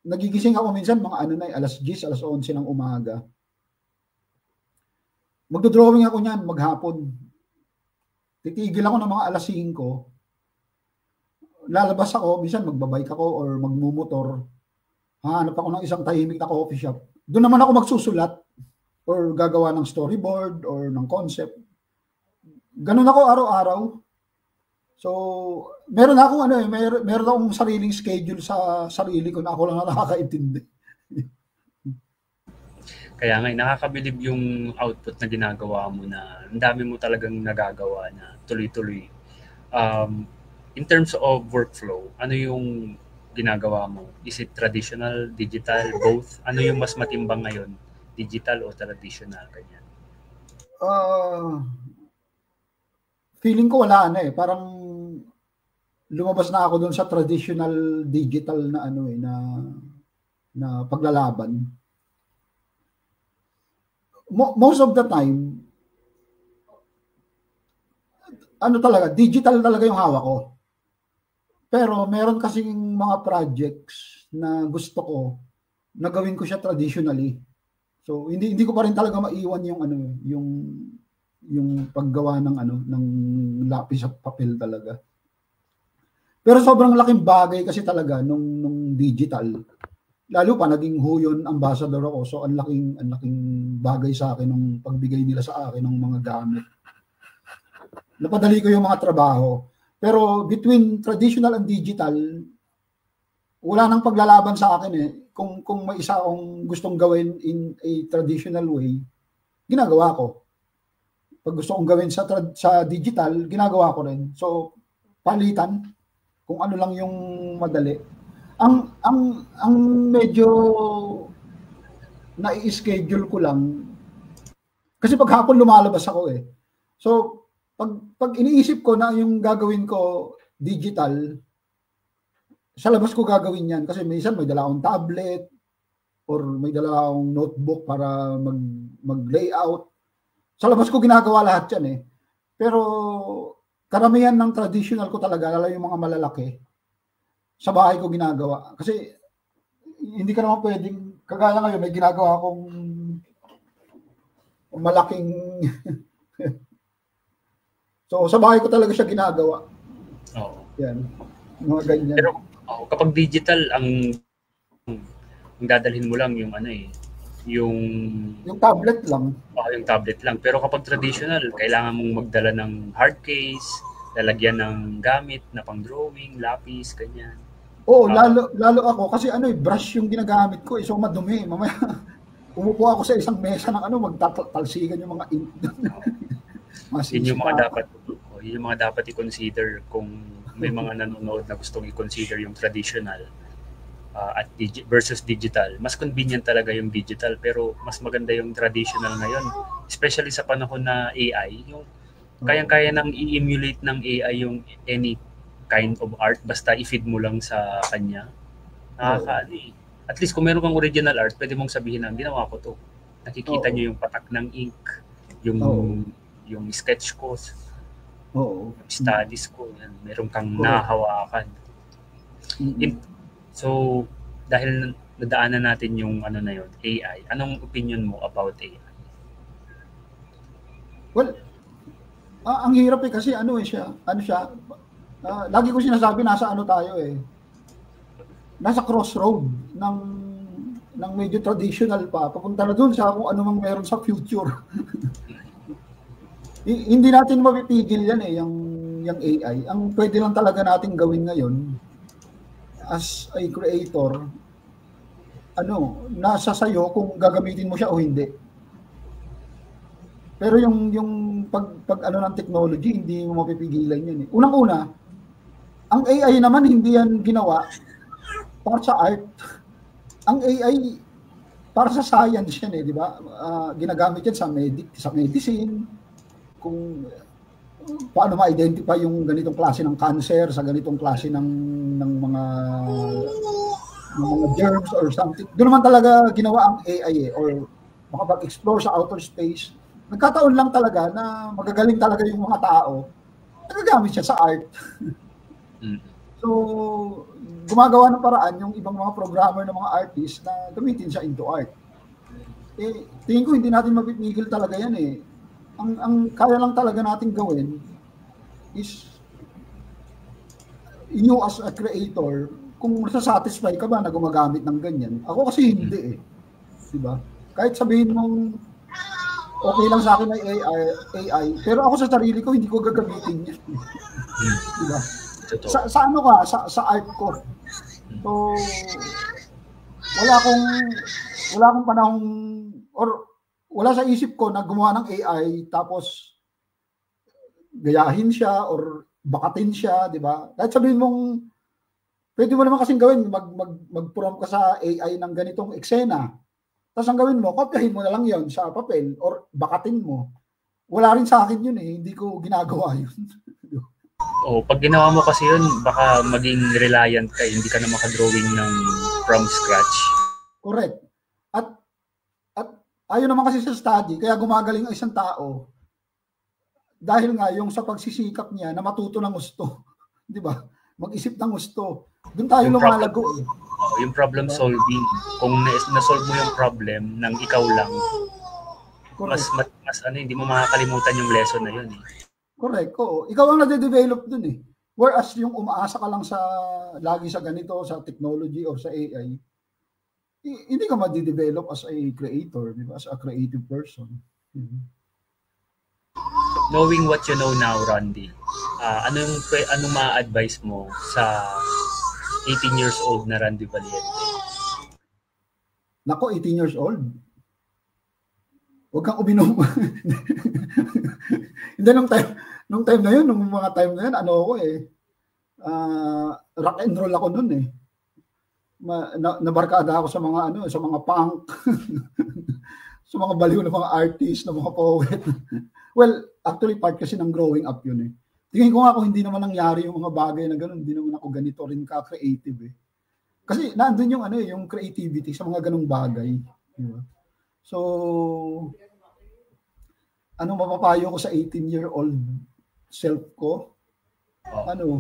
nagigising ako minsan mga alas 10, alas 11 ng umaga. Magdo-drawing ako niyan maghapon. Titigil ako ng mga alas 5. Lalabas ako, minsan magbabike ako or magmumotor. Hanap ako ng isang tahimik na coffee shop. Doon naman ako magsusulat or gagawa ng storyboard or ng concept. Ganun ako araw-araw. So, meron akong sariling schedule sa sarili ko na ako lang nakakaintindi. Kaya nga, nakakabilib yung output na ginagawa mo na ang dami mo talagang nagagawa na tuloy-tuloy. In terms of workflow, ano yung ginagawa mo? Is it traditional, digital, both? Ano yung mas matimbang ngayon? Digital o traditional? Ganyan. Feeling ko wala na eh. Parang lumabas na ako doon sa traditional digital na na paglalaban. Most of the time, digital talaga yung hawak ko. Pero meron kasing mga projects na gusto ko na gawin ko siya traditionally. So hindi ko pa rin talaga maiwan yung paggawa ng lapis at papel talaga. Pero sobrang laking bagay kasi talaga nung digital. Lalo pa naging Huyon ambassador ako. So ang laking bagay sa akin nung pagbigay nila sa akin ng mga gamit. Napadali ko yung mga trabaho. Pero between traditional and digital, wala nang paglalaban sa akin eh. Kung may isa akong gustong gawin in a traditional way, ginagawa ko. Pag gusto kong gawin sa digital, ginagawa ko rin. So, palitan kung ano lang yung madali. Ang medyo na-schedule ko lang kasi pag hapon lumalabas ako eh. So, pag iniisip ko na yung gagawin ko digital, sa labas ko gagawin yan kasi minsan may dala akong tablet or may dala akong notebook para mag-layout. Sa labas ko ginagawa lahat yan eh. Pero karamihan ng traditional ko talaga, lalo yung mga malalaki, sa bahay ko ginagawa. Kasi hindi ka naman pwedeng, kagaya ngayon, may ginagawa akong malaking so sa bahay ko talaga siya ginagawa. Oo. Yan. Mga ganyan. Pero kapag digital, ang dadalhin mo lang yung yung tablet lang. Yung tablet lang. Pero kapag traditional, kailangan mong magdala ng hard case, lalagyan ng gamit na pang drawing, lapis, ganyan. Oo, lalo ako kasi brush yung ginagamit ko, so madumi. Mamaya umupo ako sa isang mesa ng magtatalsikan yung mga ink. Yun yung mga dapat i-consider kung may mga nanonood na gustong i-consider yung traditional at versus digital. Mas convenient talaga yung digital pero mas maganda yung traditional ngayon, especially sa panahon na AI, yung kayang-kaya nang i-emulate ng AI yung any kind of art basta i-feed mo lang sa kanya. At least kung meron kang original art, pwede mong sabihin na ginawa ko to. Nakikita nyo yung patak ng ink, yung sketch ko, studies ko, yan. Meron kang nahawakan. So, dahil nadaanan natin yung AI, anong opinion mo about AI? Well, ang hirap kasi siya, lagi ko sinasabi nasa tayo eh. Nasa crossroad ng medyo traditional pa, papunta na doon sa kung ano mang meron sa future. Hindi natin mapipigil yan eh, yung AI. Ang pwede lang talaga natin gawin ngayon as a creator, nasa sayo kung gagamitin mo siya o hindi. Pero yung pag ano ng technology, hindi mo mapipigilan yun eh. Unang-una, ang AI naman hindi yan ginawa para sa art. Ang AI para sa science yan eh, di ba? Ginagamit yan sa medicine, kung paano ma-identify yung ganitong klase ng cancer sa ganitong klase ng mga germs or something. Doon naman talaga ginawa ang AI eh, or makapag-explore sa outer space. Nagkataon lang talaga na magagaling talaga yung mga tao. Nagagamit siya sa art. So, gumagawa ng paraan yung ibang mga programmer ng mga artists na gamitin siya into art. Eh, tingin ko hindi natin mapipigil talaga yan eh. Ang kaya lang talaga natin gawin is you as a creator, kung satisfy ka ba na gumagamit ng ganyan. Ako kasi hindi eh. Diba? Kahit sabihin mong okay lang sa akin ay AI, pero ako sa sarili ko hindi ko gagamitin yan. Diba? Sa ano ka, sa art ko. So, wala akong panahong, or wala sa isip ko na gumawa ng AI tapos gayahin siya or bakatin siya, di ba? Kahit sabihin mong, pwede mo naman kasing gawin, mag-prompt ka sa AI ng ganitong eksena. Tapos ang gawin mo, kopyahin mo na lang yon sa papel or bakatin mo. Wala rin sa akin yun eh, hindi ko ginagawa yun. Pag ginawa mo kasi yun, baka maging reliant ka, hindi ka na makadrawing ng from scratch. Correct. At ayaw naman kasi sa study, kaya gumagaling ang isang tao. Dahil nga yung sa pagsisikap niya na matuto ng gusto. Di ba? Mag-isip ng gusto. Doon tayo lumalago eh. Yung problem solving, kung na-solve mo yung problem ng ikaw lang, mas hindi mo makakalimutan yung lesson na yun eh. Correct, oo. Ikaw ang nade-develop dun eh. Whereas yung umaasa ka lang lagi sa ganito, sa technology or sa AI, hindi ka ma-develop as a creator, di ba? As a creative person. Knowing what you know now, Randy, anong ma-advise mo sa 18 years old na Randy Valiente? Nako, 18 years old? Huwag kang uminom. Hindi, nung time na yun, nung mga time na yun, rock and roll ako nun eh. Nabarkada ako sa mga punk, sa mga baliw na mga artist, na mga poet. Well, actually part kasi ng growing up yun eh. Tingin ko nga kung hindi naman nangyari yung mga bagay na gano'n, hindi naman ako ganito rin ka-creative eh. Kasi nandun yung creativity sa mga ganung bagay. Diba? So, anong mapapayo ko sa 18-year-old self ko?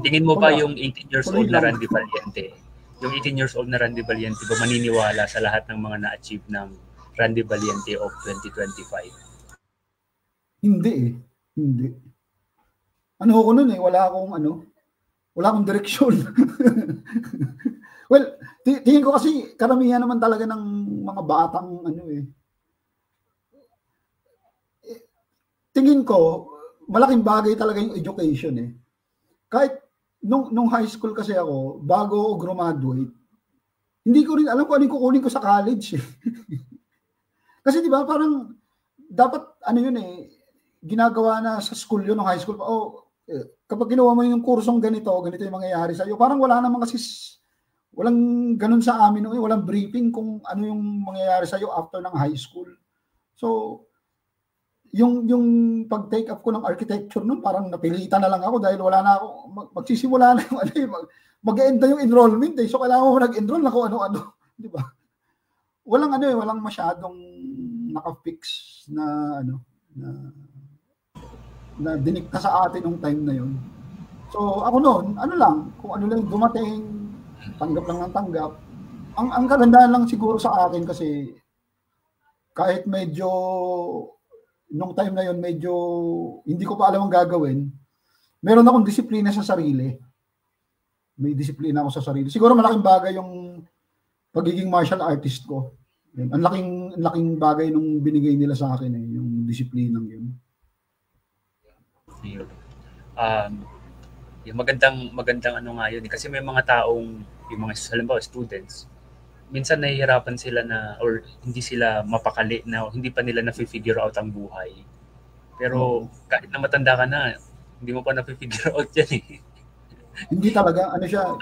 Tingin mo ba yung 18 years old na Randy Valiente? Yung 18 years old na Randy Valiente ba maniniwala sa lahat ng mga na-achieve ng Randy Valiente of 2025? Hindi eh. Hindi. Ano ko nun eh, wala akong direksyon. Well, tingin ko kasi karamihan naman talaga ng mga batang tingin ko, malaking bagay talaga yung education eh. Kahit nung high school kasi ako, bago ako graduate, hindi ko rin alam kung anong kukunin ko sa college eh. Kasi di ba parang dapat yun eh, ginagawa na sa school yun, ng high school. Kapag ginawa mo yung kursong ganito yung mangyayari sa iyo. Parang wala naman kasi, walang ganun sa amin, walang briefing kung ano yung mangyayari sa iyo after ng high school. So, yung pag-take up ko ng architecture nun, parang napilitan na lang ako dahil wala na ako, magsisimula na yung mag-end na yung enrollment eh. So, kailangan mo nag-enroll na kung ano-ano. Di ba? Walang masyadong naka-fix na na dinikta sa atin nung time na yun. So, ako noon, kung ano lang dumating, tanggap lang ng tanggap. Ang kagandahan lang siguro sa akin kasi kahit medyo nung time na yun, medyo hindi ko pa alam ang gagawin, meron akong disiplina sa sarili. May disiplina ako sa sarili. Siguro malaking bagay yung pagiging martial artist ko. Ang laking bagay nung binigay nila sa akin yung disiplinang yun. Yung magandang nga yun kasi may mga taong yung mga halimbawa students minsan nahihirapan sila na or hindi sila mapakali na hindi pa nila na-figure out ang buhay Pero kahit na matanda ka na, hindi mo pa na-figure out yan eh. Hindi talaga, ano siya,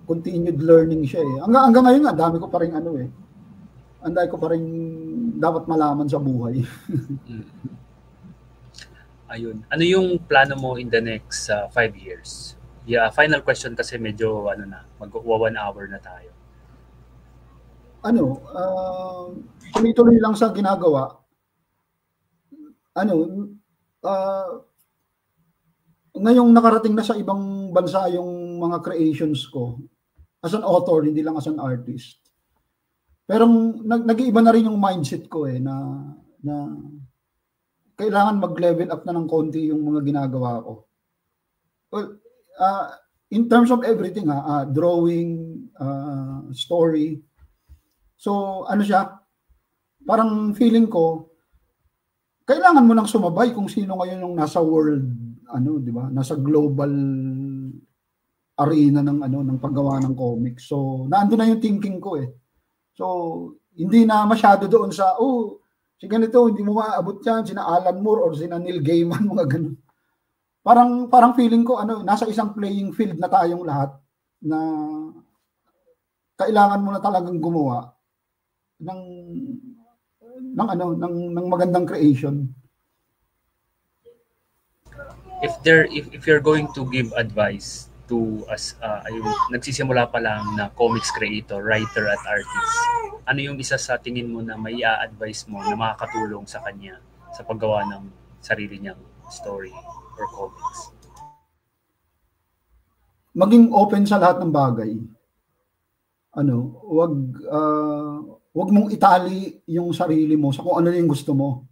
continued learning siya eh. Hanggang ngayon nga, dami ko pa rin ano eh. Anday ko pa rin dapat malaman sa buhay. Ayun. Ano yung plano mo in the next 5 years? Yeah, final question kasi medyo mag-1 hour na tayo. Tuloy-tuloy lang sa ginagawa. Ngayong nakarating na sa ibang bansa yung mga creations ko as an author, hindi lang as an artist. Pero nag-iiba na rin yung mindset ko eh na kailangan mag-level up na ng konti yung mga ginagawa ko. Well, in terms of everything, drawing, story. So, siya? Parang feeling ko, kailangan mo nang sumabay kung sino ngayon yung nasa world, di ba? Nasa global arena ng paggawa ng comics. So, naandun na yung thinking ko eh. So, hindi na masyado doon sa, si ganito, hindi mo maaabot yan, sina Alan Moore or sina Neil Gaiman, mga ganun. Parang feeling ko, nasa isang playing field na tayong lahat na kailangan mo na talagang gumawa ng magandang creation. If you're going to give advice to us, nagsisimula pa lang na comics creator, writer at artist, ano yung isa sa tingin mo na may i-advise mo na makakatulong sa kanya sa paggawa ng sarili niyang story or comics? Maging open sa lahat ng bagay. Wag mong itali yung sarili mo sa kung ano yung gusto mo.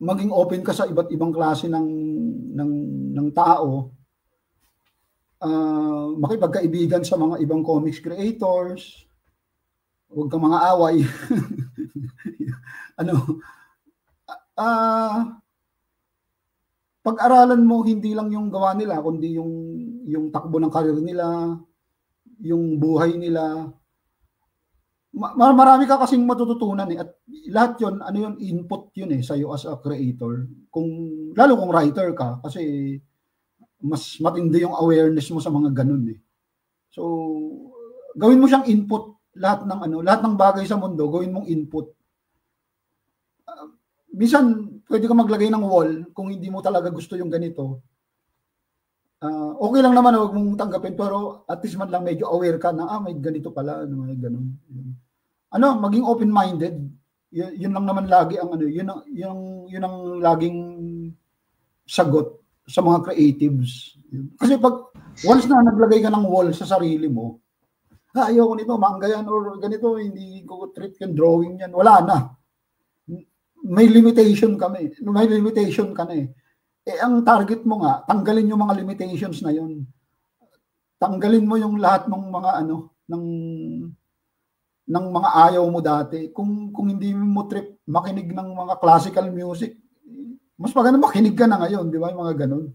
Maging open ka sa iba't ibang klase ng tao. Makipagkaibigan sa mga ibang comics creators. Huwag kang mga away. Pag-aralan mo hindi lang yung gawa nila, kundi yung takbo ng karir nila, yung buhay nila. Marami ka kasing matututunan eh. At lahat yun, yun, input yun eh sa'yo as a creator. Lalo kung writer ka, kasi mas matindi yung awareness mo sa mga ganun eh. So, gawin mo siyang input. Lahat ng bagay sa mundo, gawin mong input. Minsan, pwede ka maglagay ng wall kung hindi mo talaga gusto yung ganito. Okay lang naman, huwag mong tanggapin, pero at least man lang medyo aware ka na, may ganito pala, may ganun. Maging open-minded. Yun lang naman lagi ang yun ang laging sagot sa mga creatives. Kasi pag once na naglagay ka ng wall sa sarili mo, ayoko nito, manga yan, or ganito, hindi ko treat yung drawing yan, wala na. May limitation ka na eh. Ang target mo nga, tanggalin yung mga limitations na yun. Tanggalin mo yung lahat ng mga ng mga ayaw mo dati. Kung hindi mo trip makinig ng mga classical music, mas maganda makinig ka na ngayon, di ba? Yung mga ganun.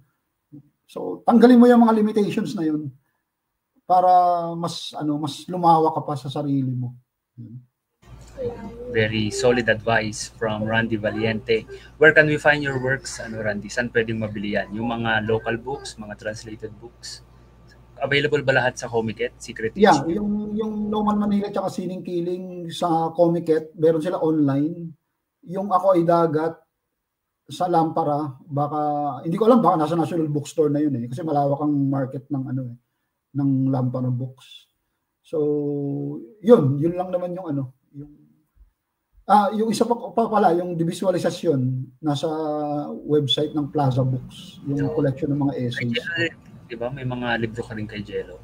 So, tanggalin mo yung mga limitations na yun para mas lumawak ka pa sa sarili mo. Very solid advice from Randy Valiente. Where can we find your works, Randy? Saan pwedeng mabili yan? Yung mga local books, mga translated books? Available ba lahat sa Comiket, Secret Yeah, yung No Man Manila tsaka Sining Kiling sa Comiket, meron sila online. Yung Ako Ay Dagat sa Lampara, baka hindi ko alam, baka nasa National Bookstore na yun eh, kasi malawak ang market ng ng Lampara Books. So, yun lang naman yung yung isa pa pala, yung devisualisasyon nasa website ng Plaza Books, yung collection ng mga essays. Di ba? May mga libro ka rin kay Jello.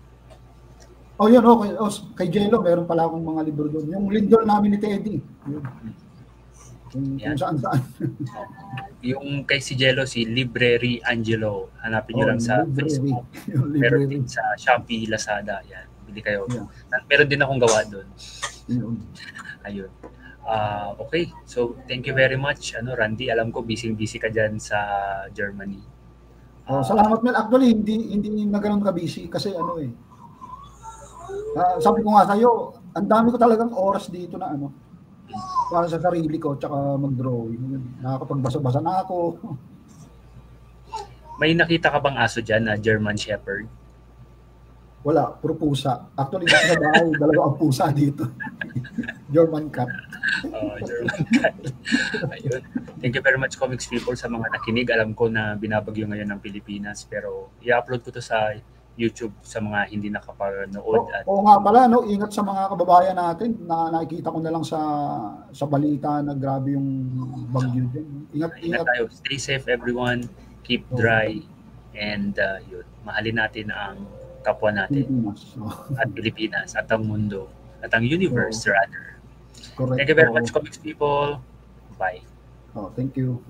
Yun, okay. Kay Jello, meron pala akong mga libro doon. Yung Lindol namin ni Teddy. Kung saan-saan. Yung kay si Jello, si Library Angelo. Hanapin nyo lang sa Facebook. Meron din sa Shopee, Lazada. Yan. Bili kayo. Yeah. Meron din akong gawa doon. Ayun. Okay. So, thank you very much, Randy. Alam ko, busy ka dyan sa Germany. Salamat, Mel. Actually, hindi na ganun ka-busy kasi sabi ko nga sa'yo, ang dami ko talagang oras dito na para sa sarili ko, tsaka mag-drawing. Nakakapagbasa-basa na ako. May nakita ka bang aso dyan na German Shepherd? Wala, puro pusa. Actually, sa bahay, dalawang pusa dito. German cat. German cat. Ayun. Thank you very much, Comics People, sa mga nakinig. Alam ko na binabagyo ngayon ng Pilipinas, pero i-upload ko to sa YouTube sa mga hindi nakapanood. Oo nga pala, no? Ingat sa mga kababayan natin. Nakikita ko na lang sa balita na grabe yung bagyo dyan. Ingat tayo. Stay safe, everyone. Keep dry. And yun, mahalin natin ang kapwa natin. At Pilipinas. At ang mundo. At ang universe, rather. Correct. Thank you very much, Comics People. Bye. Thank you.